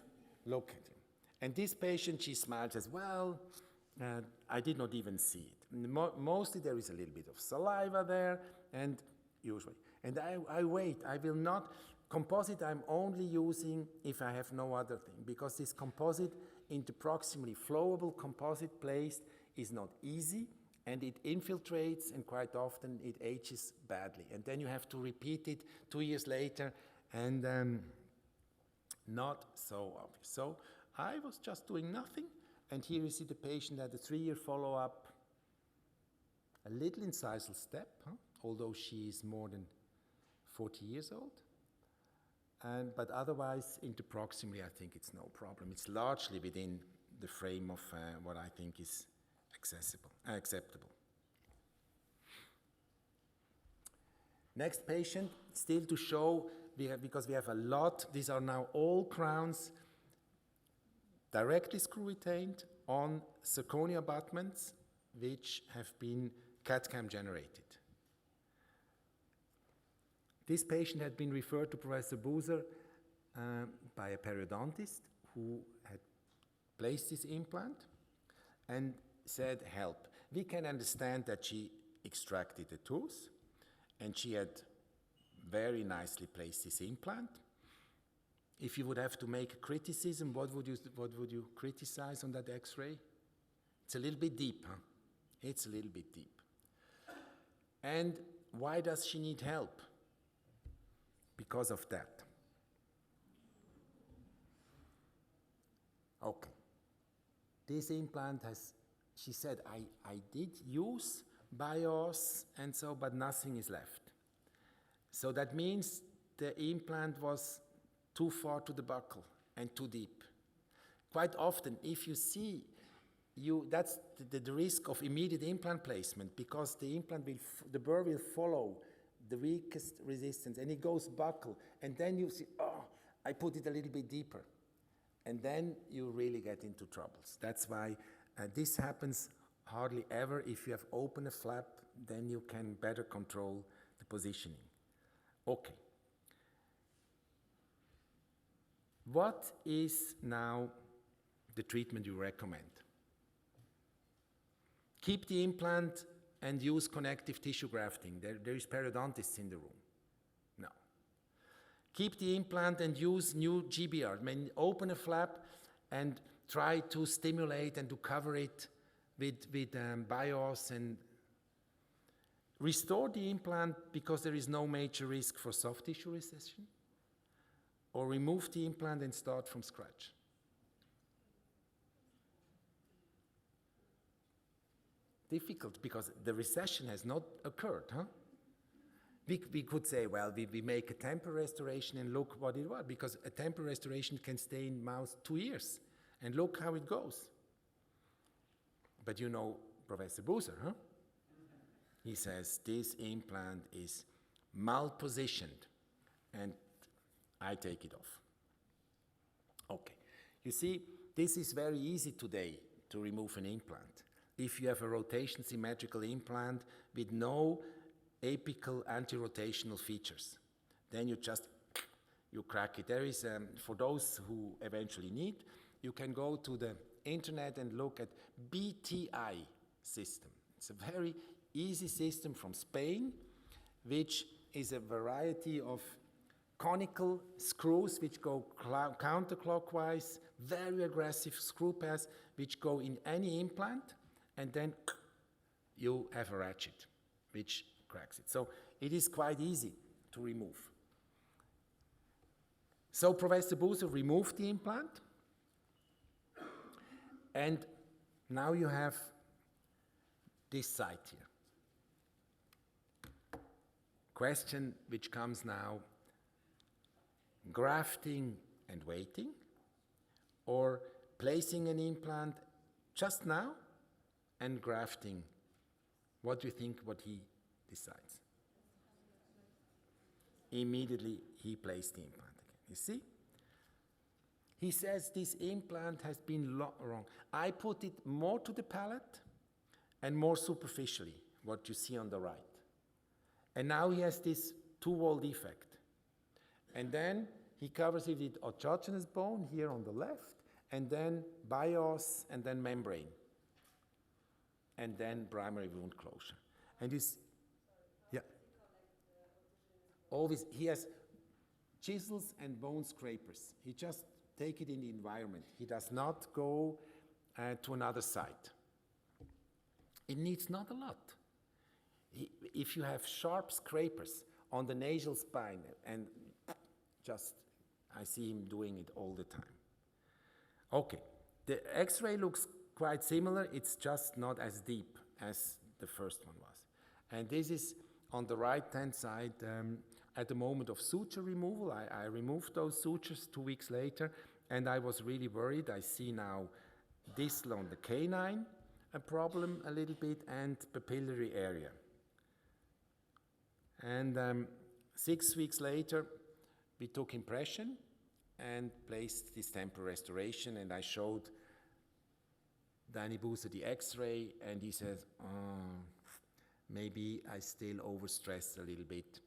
look at him. And this patient, she smiles as well. I did not even see it. Mostly there is a little bit of saliva there, and usually. And I wait, I will not, composite I'm only using if I have no other thing, because this composite interproximally flowable composite placed is not easy, and it infiltrates, and quite often it ages badly. And then you have to repeat it 2 years later, and not so obvious. So I was just doing nothing, and here you see the patient had a 3-year follow-up, a little incisal step, although she is more than 40 years old. But otherwise, interproximally, I think it's no problem. It's largely within the frame of what I think is acceptable. Next patient, still to show, because we have a lot, these are now all crowns directly screw retained on zirconia abutments which have been CAD/CAM generated. This patient had been referred to Professor Buser by a periodontist who had placed this implant and said, help. We can understand that she extracted the tooth and she had very nicely placed this implant. If you would have to make a criticism, what would you criticize on that X-ray? It's a little bit deep, huh? It's a little bit deep. And why does she need help? Because of that. Okay. This implant has, she said, I did use bios and so, but nothing is left. So that means the implant was too far to the buccal and too deep. Quite often, if you see, that's the risk of immediate implant placement, because the burr will follow the weakest resistance, and it goes buccal, and then you see, oh, I put it a little bit deeper, and then you really get into troubles. That's why this happens hardly ever. If you have open a flap, then you can better control the positioning. Okay. What is now the treatment you recommend? Keep the implant and use connective tissue grafting. There is periodontists in the room. No. Keep the implant and use new GBR. I mean, open a flap and try to stimulate and to cover it with bios, and restore the implant because there is no major risk for soft tissue recession, or remove the implant and start from scratch. Difficult, because the recession has not occurred, huh? We could say, well, we make a temporary restoration and look what it was, because a temporary restoration can stay in mouth 2 years, and look how it goes. But you know Professor Buser, huh? He says this implant is malpositioned, and I take it off. Okay, you see, this is very easy today to remove an implant. If you have a rotation symmetrical implant with no apical anti-rotational features, then you crack it. There is, for those who eventually need, you can go to the internet and look at BTI system. It's a very easy system from Spain, which is a variety of conical screws which go counterclockwise, very aggressive screw paths which go in any implant, and then you have a ratchet which cracks it. So it is quite easy to remove. So Professor Buser removed the implant, and now you have this site here. Question which comes now: grafting and waiting, or placing an implant just now and grafting? What do you think what he decides? Immediately he placed the implant again. You see? He says this implant has been wrong. I put it more to the palate and more superficially, what you see on the right. And now he has this two-wall defect. And then he covers it with autogenous bone here on the left, and then bios, and then membrane, and then primary wound closure. And this, yeah. Always, he has chisels and bone scrapers. He just take it in the environment. He does not go to another site. It needs not a lot. If you have sharp scrapers on the nasal spine, and I see him doing it all the time. Okay, the X-ray looks quite similar. It's just not as deep as the first one was. And this is on the right-hand side at the moment of suture removal. I removed those sutures 2 weeks later, and I was really worried. I see now distal on the canine, a problem a little bit, and papillary area. And 6 weeks later, we took impression and placed this temporary restoration, and I showed Danny Buser the X-ray, and he says, oh, maybe I still overstress a little bit,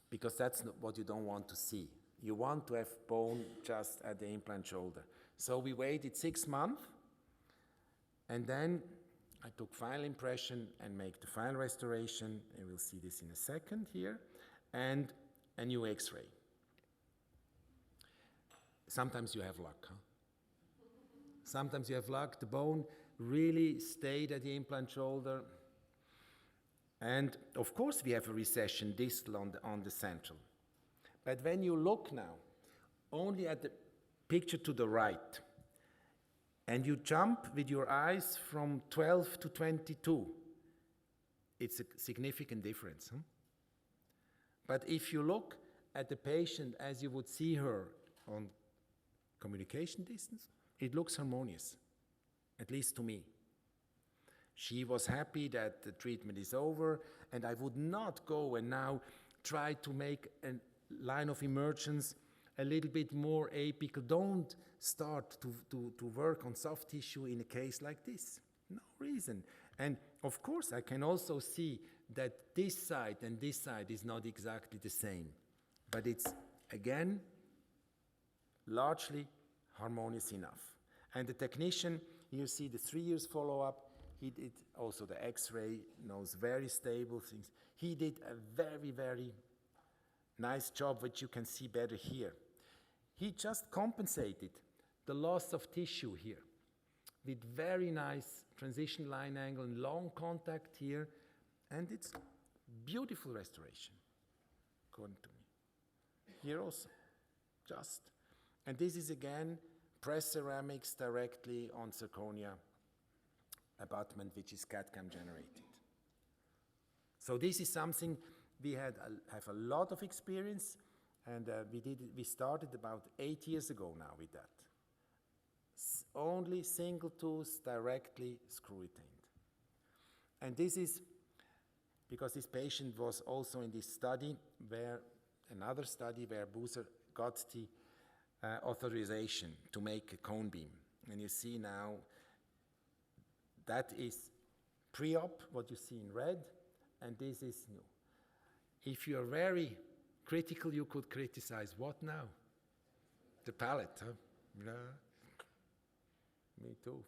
because that's not what you don't want to see. You want to have bone just at the implant shoulder. So we waited 6 months, and then I took final impression and make the final restoration, and we'll see this in a second here, and a new X-ray. Sometimes you have luck, huh? Sometimes you have luck. The bone really stayed at the implant shoulder. And of course we have a recession distal on the central. But when you look now only at the picture to the right, and you jump with your eyes from 12 to 22, it's a significant difference. But if you look at the patient as you would see her on communication distance, it looks harmonious, at least to me. She was happy that the treatment is over, and I would not go and now try to make a line of emergence a little bit more apical. Don't start to work on soft tissue in a case like this. No reason. And of course, I can also see that this side and this side is not exactly the same. But it's, again, largely harmonious enough. And the technician, you see the 3 years follow-up, he did also the X-ray, knows very stable things. He did a very, very nice job, which you can see better here. He just compensated the loss of tissue here with very nice transition line angle and long contact here, and it's beautiful restoration, according to me. Here also, just. And this is again press ceramics directly on zirconia abutment, which is CAD/CAM generated. So this is something we have a lot of experience, and we started about 8 years ago now with that. Only single tooth directly screw retained. And this is because this patient was also in this study another study where Buser got the authorization to make a cone beam. And you see now that is pre-op, what you see in red, and this is new. If you're very critical, you could criticize what now? The palate, huh? Yeah. Me too.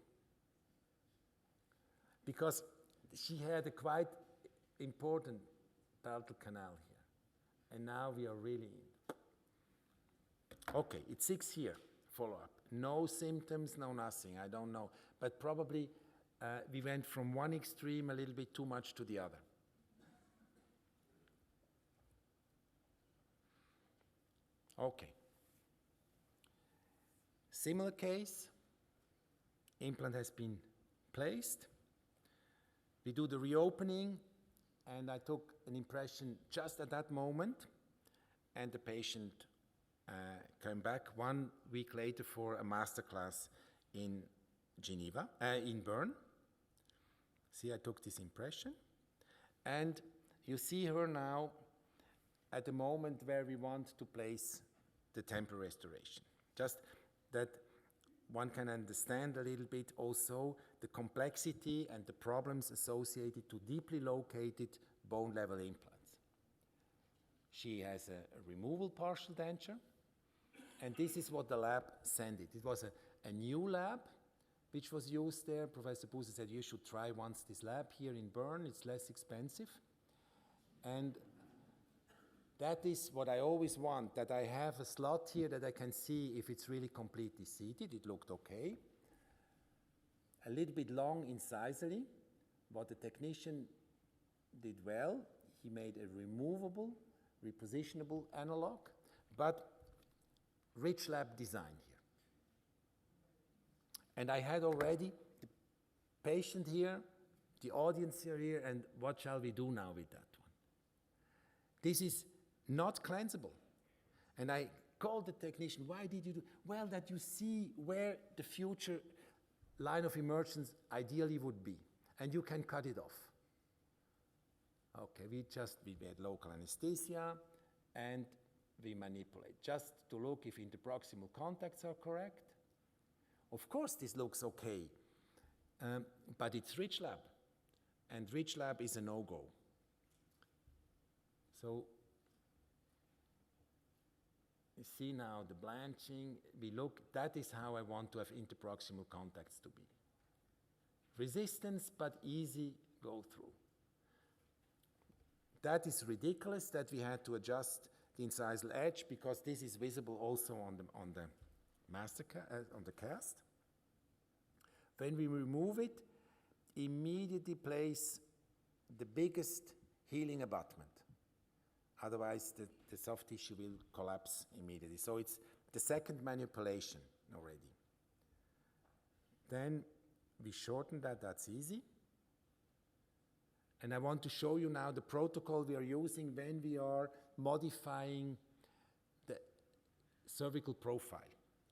Because she had a quite important palatal canal here. And now we are really in. Okay, it's 6 year follow-up. No symptoms, no nothing, I don't know. But probably we went from one extreme a little bit too much to the other. Okay. Similar case. Implant has been placed. We do the reopening, and I took an impression just at that moment, and the patient came back 1 week later for a masterclass in Geneva, in Bern. See, I took this impression, and you see her now at the moment where we want to place the temporary restoration. Just that one can understand a little bit also the complexity and the problems associated to deeply located bone level implants. She has a removable partial denture, and this is what the lab sent it. It was a new lab which was used there. Professor Buser said you should try once this lab here in Bern, it's less expensive. And that is what I always want, that I have a slot here that I can see if it's really completely seated. It looked okay. A little bit long incisally, but the technician did well. He made a removable, repositionable analog, but rich lab design here. And I had already the patient here, the audience here, and what shall we do now with that one? This is not cleansable. And I called the technician, why did you do? Well, that you see where the future line of emergence ideally would be, and you can cut it off. Okay, we had local anesthesia, and we manipulate, just to look if interproximal contacts are correct. Of course, this looks okay, but it's rich lab, and rich lab is a no-go. So, you see now the blanching, that is how I want to have interproximal contacts to be. Resistance, but easy go through. That is ridiculous that we had to adjust the incisal edge because this is visible also on the cast. When we remove it, immediately place the biggest healing abutment. Otherwise, the soft tissue will collapse immediately. So it's the second manipulation already. Then we shorten that, that's easy. And I want to show you now the protocol we are using when we are modifying the cervical profile.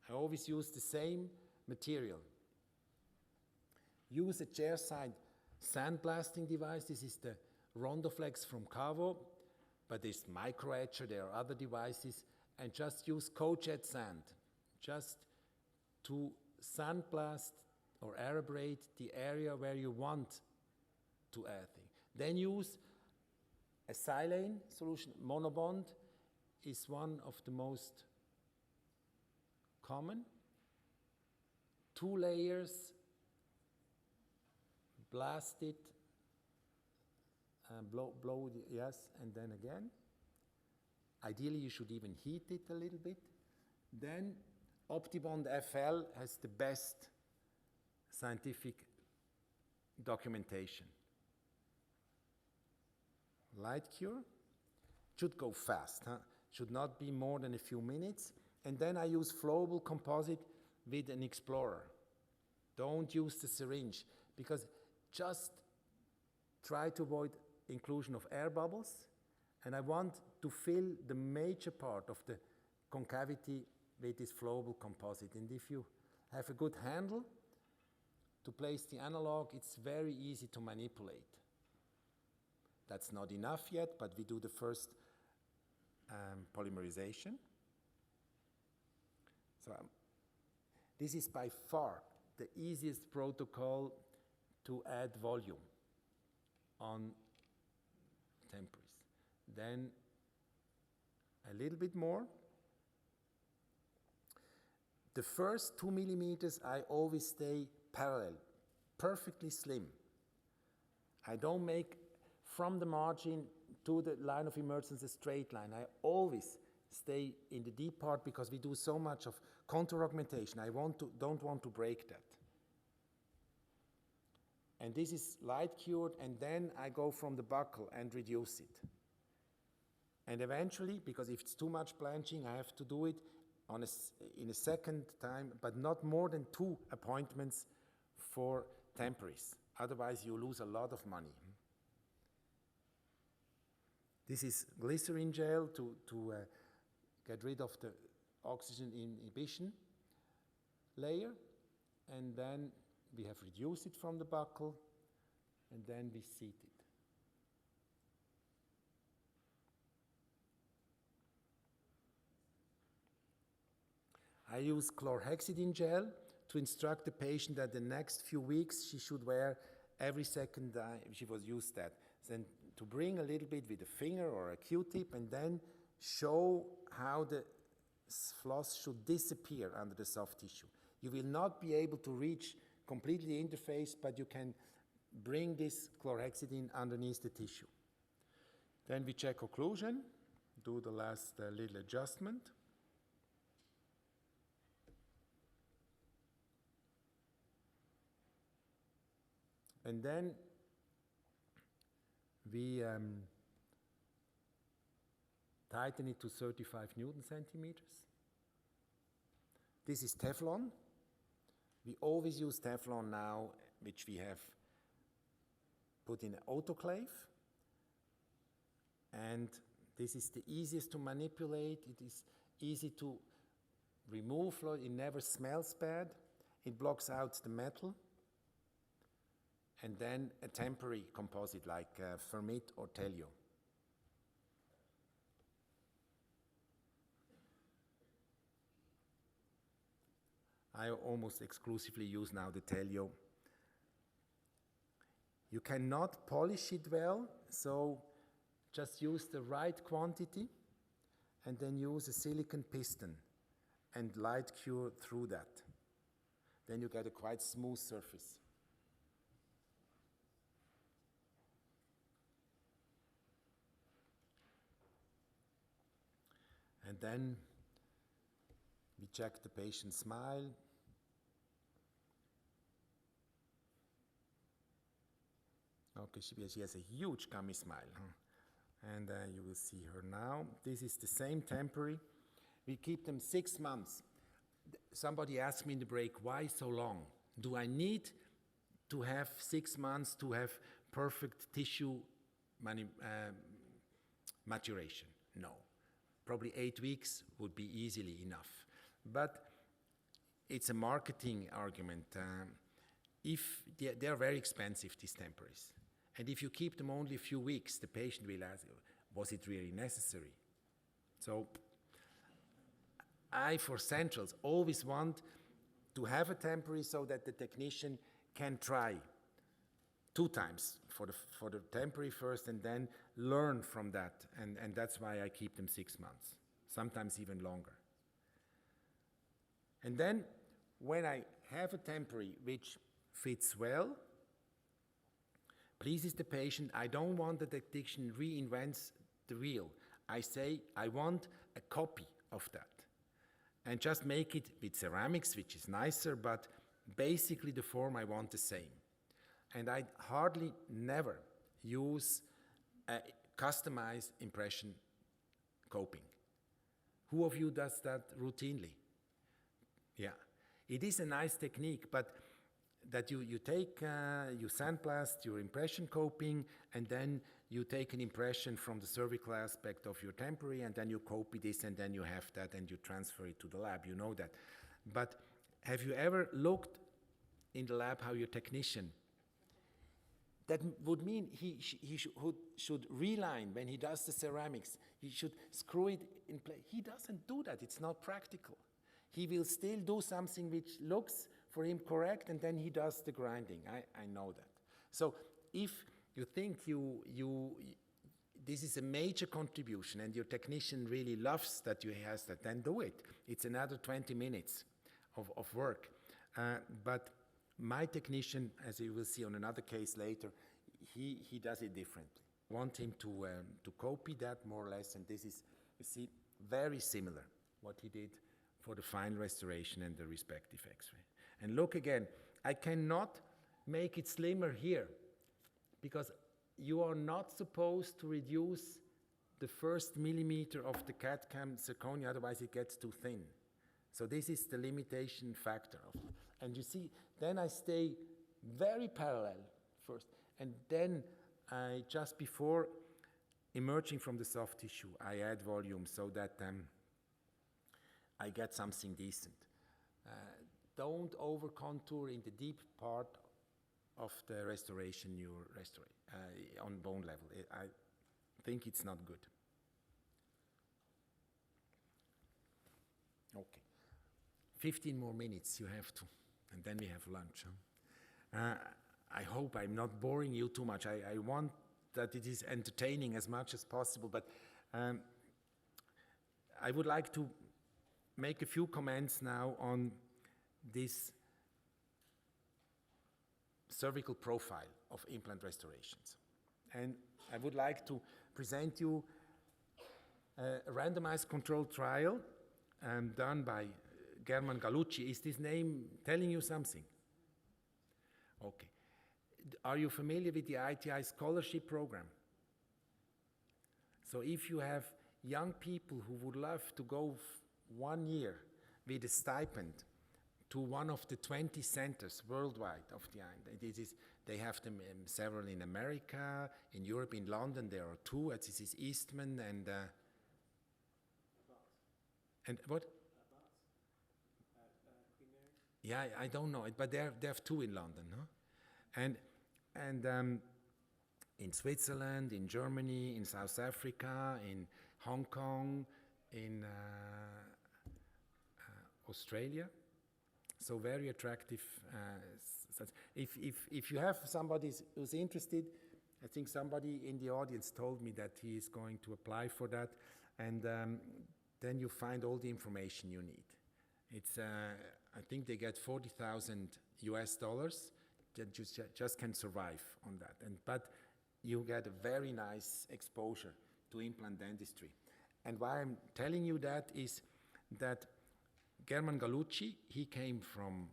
I always use the same material. Use a chairside sandblasting device. This is the Rondoflex from Cavo, but there's microetcher, there are other devices, and just use coat-jet sand, just to sandblast or aerate the area where you want to add things. Then use a silane solution. Monobond is one of the most common. 2 layers, blast it, blow yes, and then again. Ideally, you should even heat it a little bit. Then Optibond FL has the best scientific documentation. Light cure should go fast, huh? Should not be more than a few minutes. And then I use flowable composite with an Explorer. Don't use the syringe, because just try to avoid inclusion of air bubbles. And I want to fill the major part of the concavity with this flowable composite. And if you have a good handle to place the analog, it's very easy to manipulate. That's not enough yet, but we do the first polymerization. So this is by far the easiest protocol to add volume on temporaries. Then a little bit more. The first 2 millimeters, I always stay parallel, perfectly slim. I don't make from the margin to the line of emergence a straight line. I always stay in the deep part because we do so much of contour augmentation. I don't want to break that. And this is light cured, and then I go from the buccal and reduce it. And eventually, because if it's too much blanching, I have to do it in a second time, but not more than 2 appointments for temporaries. Otherwise, you lose a lot of money. This is glycerin gel to get rid of the oxygen inhibition layer, and then we have reduced it from the buccal, and then we seat it. I use chlorhexidine gel to instruct the patient that the next few weeks she should wear every second time she was used that. Then to bring a little bit with a finger or a Q-tip and then show how the floss should disappear under the soft tissue. You will not be able to reach completely the interface, but you can bring this chlorhexidine underneath the tissue. Then we check occlusion, do the last little adjustment. And then we tighten it to 35 Newton centimeters. This is Teflon. We always use Teflon now, which we have put in an autoclave. And this is the easiest to manipulate. It is easy to remove. It never smells bad. It blocks out the metal. And then a temporary composite like Fermit or Telio. I almost exclusively use now the Telio. You cannot polish it well, so just use the right quantity and then use a silicone piston and light cure through that. Then you get a quite smooth surface. And then we check the patient's smile. Okay, she has a huge gummy smile. Huh? And you will see her now. This is the same temporary. We keep them 6 months. Somebody asked me in the break, why so long? Do I need to have 6 months to have perfect tissue maturation. No. Probably 8 weeks would be easily enough. But it's a marketing argument. If they are very expensive, these temporaries. And if you keep them only a few weeks, the patient will ask, was it really necessary? So I, for centrals, always want to have a temporary so that the technician can try 2 times for the temporary first and then learn from that. And that's why I keep them 6 months, sometimes even longer. And then when I have a temporary which fits well, pleases the patient, I don't want that the technician reinvents the wheel. I say I want a copy of that. And just make it with ceramics, which is nicer, but basically the form I want the same. And I hardly never use a customized impression coping. Who of you does that routinely? Yeah, it is a nice technique, but that you take, you sandblast your impression coping, and then you take an impression from the cervical aspect of your temporary, and then you copy this, and then you have that, and you transfer it to the lab, you know that. But have you ever looked in the lab how your technician, that would mean he should reline when he does the ceramics, he should screw it in place. He doesn't do that, it's not practical. He will still do something which looks for him correct, and then he does the grinding. I know that. So if you think this is a major contribution and your technician really loves that you has that, then do it. It's another 20 minutes of work. But my technician, as you will see on another case later, he does it differently. I want him to copy that more or less, and this is, you see, very similar what he did for the final restoration and the respective X-ray. And look again, I cannot make it slimmer here because you are not supposed to reduce the first millimeter of the CAD/CAM zirconia, otherwise it gets too thin. So this is the limitation factor. And you see, then I stay very parallel first, and then just before emerging from the soft tissue, I add volume so that I get something decent. Don't over contour in the deep part of the restoration you're restoring on bone level. I think it's not good. Okay. 15 more minutes you have to, and then we have lunch. Huh? I hope I'm not boring you too much. I want that it is entertaining as much as possible, but I would like to make a few comments now on this cervical profile of implant restorations. And I would like to present you a randomized controlled trial done by German Gallucci. Is this name telling you something? Okay. Are you familiar with the ITI scholarship program? So if you have young people who would love to go 1 year with a stipend to one of the 20 centers worldwide of the IND. They have them several in America, in Europe, in London there are 2. This is Eastman and what? Yeah, I don't know it, but they have 2 in London, huh? And in Switzerland, in Germany, in South Africa, in Hong Kong, in Australia. So very attractive. If you have somebody who's interested, I think somebody in the audience told me that he is going to apply for that, and then you find all the information you need. It's I think they get $40,000 US that you just can survive on that, but you get a very nice exposure to implant dentistry. And why I'm telling you that is that German Gallucci, he came from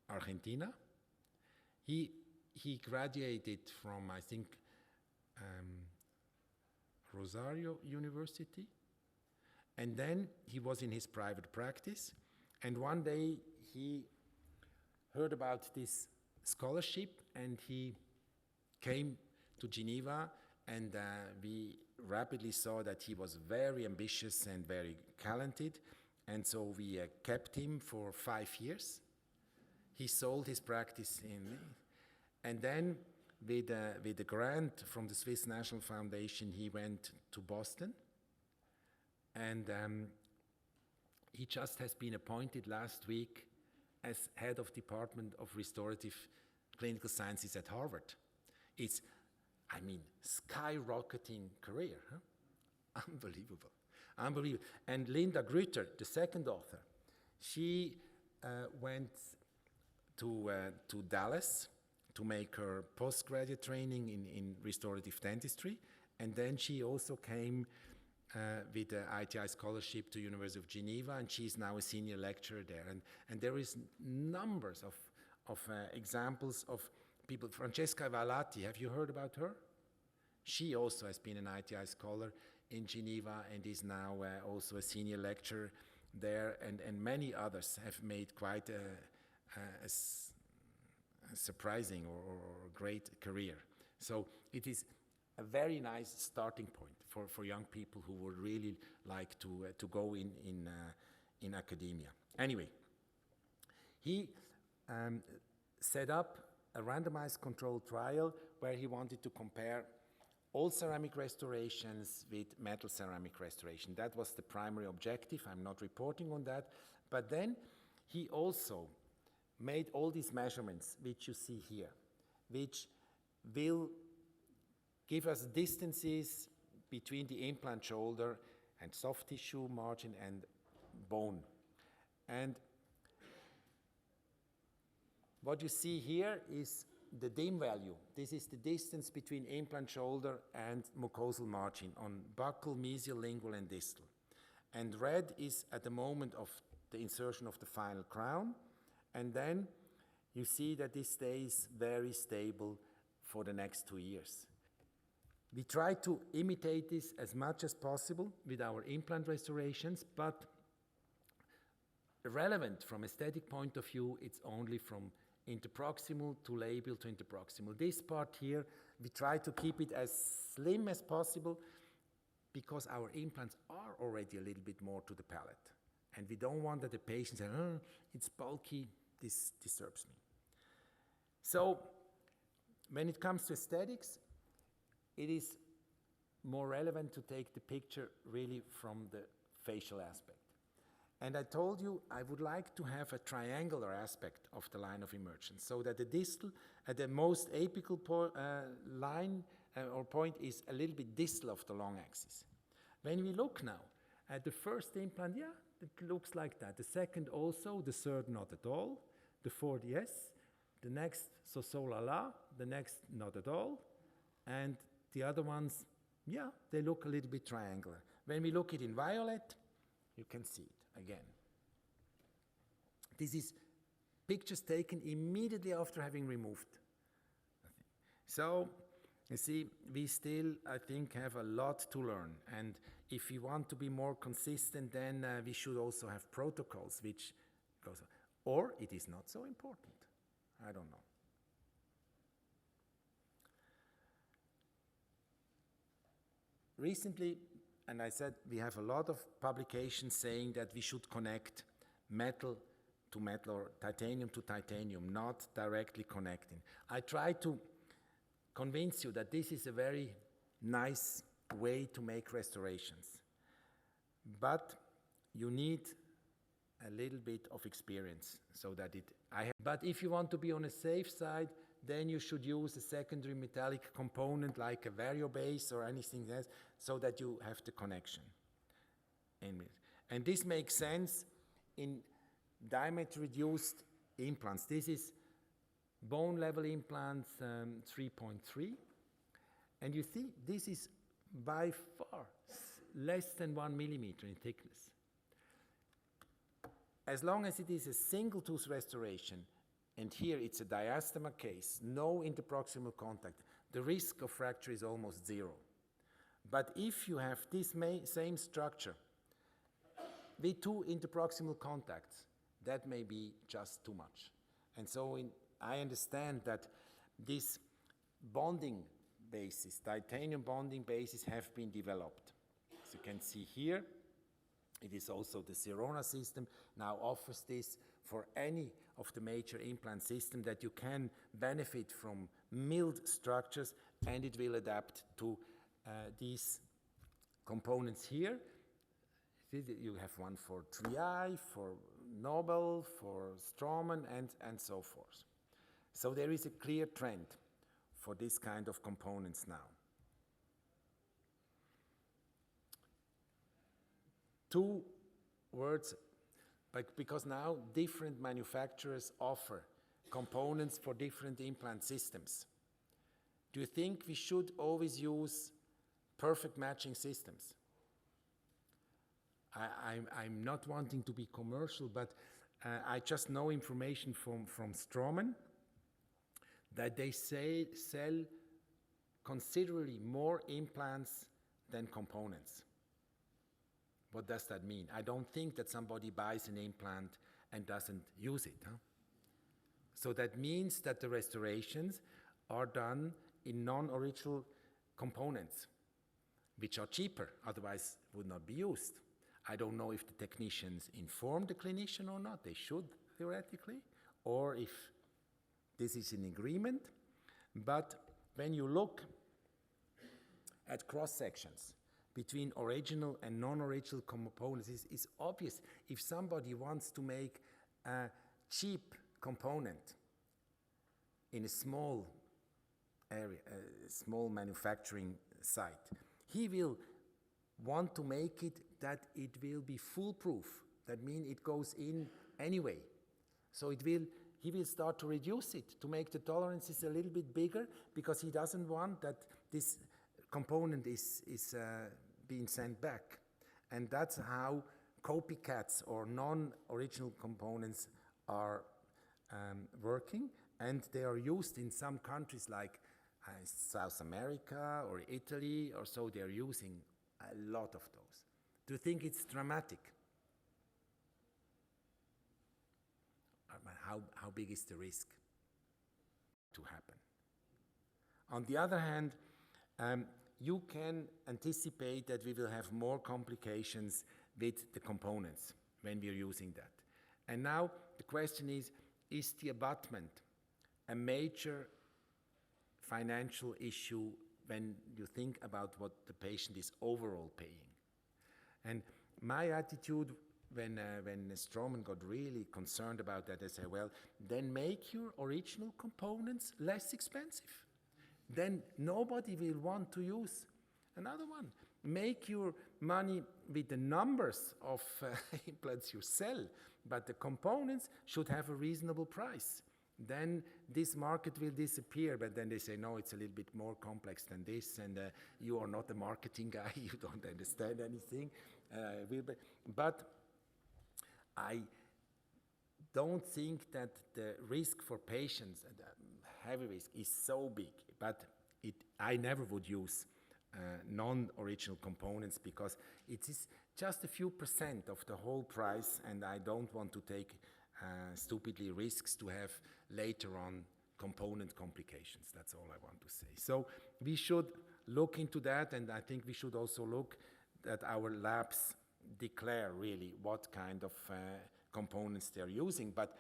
Argentina. He graduated from, I think, Rosario University. And then he was in his private practice. And one day he heard about this scholarship and he came to Geneva, and we rapidly saw that he was very ambitious and very talented, and so we kept him for 5 years. He sold his practice and then with a grant from the Swiss National Foundation, he went to Boston, and he just has been appointed last week as head of Department of Restorative Clinical Sciences at Harvard. It's, I mean, skyrocketing career, huh? Unbelievable, unbelievable. And Linda Grütter, the second author, she went to Dallas to make her postgraduate training in restorative dentistry, and then she also came with an ITI scholarship to University of Geneva, and she's now a senior lecturer there. And there is numbers of examples of people. Francesca Valati, have you heard about her? She also has been an ITI scholar in Geneva and is now also a senior lecturer there, and many others have made quite a surprising or great career. So it is a very nice starting point for young people who would really like to go in academia. Anyway, he set up a randomized controlled trial where he wanted to compare all ceramic restorations with metal ceramic restoration. That was the primary objective. I'm not reporting on that. But then he also made all these measurements, which you see here, which will give us distances between the implant shoulder and soft tissue margin and bone. And what you see here is the DIM value. This is the distance between implant shoulder and mucosal margin on buccal, mesial, lingual, and distal. And red is at the moment of the insertion of the final crown. And then you see that this stays very stable for the next 2 years. We try to imitate this as much as possible with our implant restorations, but relevant from aesthetic point of view, it's only from interproximal to labial to interproximal. This part here, we try to keep it as slim as possible because our implants are already a little bit more to the palate. And we don't want that the patient says, oh, it's bulky, this disturbs me. So when it comes to aesthetics, it is more relevant to take the picture really from the facial aspect. And I told you I would like to have a triangular aspect of the line of emergence so that the distal, at the most apical line or point is a little bit distal of the long axis. When we look now at the first implant, yeah, it looks like that. The second also, the third not at all, the fourth yes, the next so la la, the next not at all, and the other ones, yeah, they look a little bit triangular. When we look it in violet, you can see it again. This is pictures taken immediately after having removed. So, you see, we still, I think, have a lot to learn. And if we want to be more consistent, then we should also have protocols, which goes, or it is not so important. I don't know. Recently, and I said we have a lot of publications saying that we should connect metal to metal or titanium to titanium, not directly connecting. I try to convince you that this is a very nice way to make restorations. But you need a little bit of experience so that but if you want to be on a safe side, then you should use a secondary metallic component like a variobase or anything else so that you have the connection. And this makes sense in diameter reduced implants. This is bone level implants 3.3. And you see, this is by far less than 1 millimeter in thickness. As long as it is a single tooth restoration, and here it's a diastema case, no interproximal contact, the risk of fracture is almost zero. But if you have this same structure with 2 interproximal contacts, that may be just too much. And so I understand that this bonding bases, titanium bonding bases have been developed. As you can see here, it is also the Sirona system now offers this for any of the major implant systems, that you can benefit from milled structures, and it will adapt to these components here. You have one for 3i, for Nobel, for Straumann, and so forth. So there is a clear trend for this kind of components now. Two words, because now different manufacturers offer components for different implant systems. Do you think we should always use perfect matching systems? I'm not wanting to be commercial, but I just know information from Straumann that they sell considerably more implants than components. What does that mean? I don't think that somebody buys an implant and doesn't use it. Huh? So that means that the restorations are done in non-original components, which are cheaper, otherwise would not be used. I don't know if the technicians inform the clinician or not. They should, theoretically, or if this is an agreement. But when you look at cross-sections between original and non-original components, it's obvious. If somebody wants to make a cheap component in a small area, a small manufacturing site, he will want to make it that it will be foolproof. That means it goes in anyway. So he will start to reduce it, to make the tolerances a little bit bigger, because he doesn't want that this component is being sent back. And that's how copycats or non-original components are working, and they are used in some countries like South America or Italy or so. They're using a lot of those. Do you think it's dramatic? How big is the risk to happen? On the other hand, you can anticipate that we will have more complications with the components when we're using that. And now the question is the abutment a major financial issue when you think about what the patient is overall paying? And my attitude when Straumann got really concerned about that, I said, well, then make your original components less expensive. Then nobody will want to use another one. Make your money with the numbers of implants you sell, but the components should have a reasonable price. Then this market will disappear, but then they say, no, it's a little bit more complex than this, and you are not a marketing guy, you don't understand anything. But I don't think that the risk for patients, the heavy risk, is so big, but I never would use non-original components, because it is just a few % of the whole price, and I don't want to take stupidly risks to have later on component complications. That's all I want to say. So we should look into that, and I think we should also look that our labs declare really what kind of components they're using. But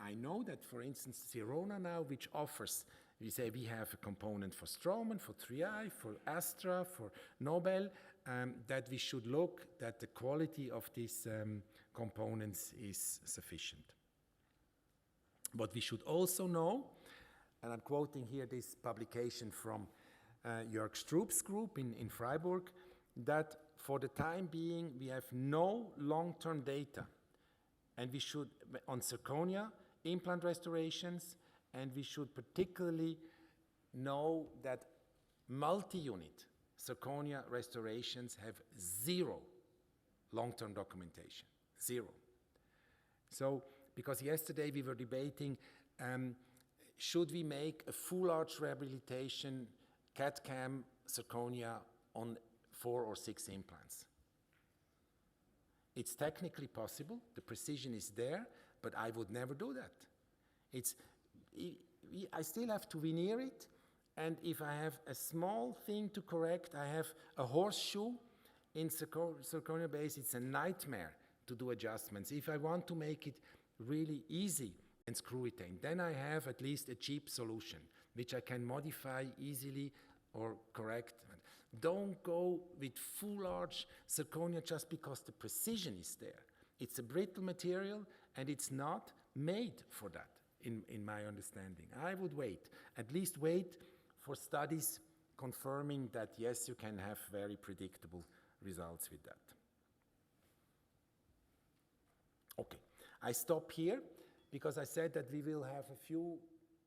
I know that, for instance, Sirona now, which offers, we say we have a component for Straumann, for 3i, for Astra, for Nobel, that we should look that the quality of these components is sufficient. What we should also know, and I'm quoting here this publication from Jörg Stroop's group in Freiburg, that for the time being we have no long-term data, and we should, on zirconia implant restorations, and we should particularly know that multi-unit zirconia restorations have zero long-term documentation, zero. So, because yesterday we were debating, should we make a full arch rehabilitation CAD/CAM zirconia on 4 or 6 implants? It's technically possible, the precision is there, but I would never do that. I still have to veneer it, And if I have a small thing to correct, I have a horseshoe in zirconia base, it's a nightmare to do adjustments. If I want to make it really easy and screw it in, then I have at least a cheap solution, which I can modify easily or correct. Don't go with full arch zirconia just because the precision is there. It's a brittle material and it's not made for that, in my understanding. I would wait, at least wait for studies confirming that yes, you can have very predictable results with that. Okay, I stop here because I said that we will have a few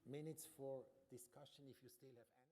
minutes for discussion if you still have any.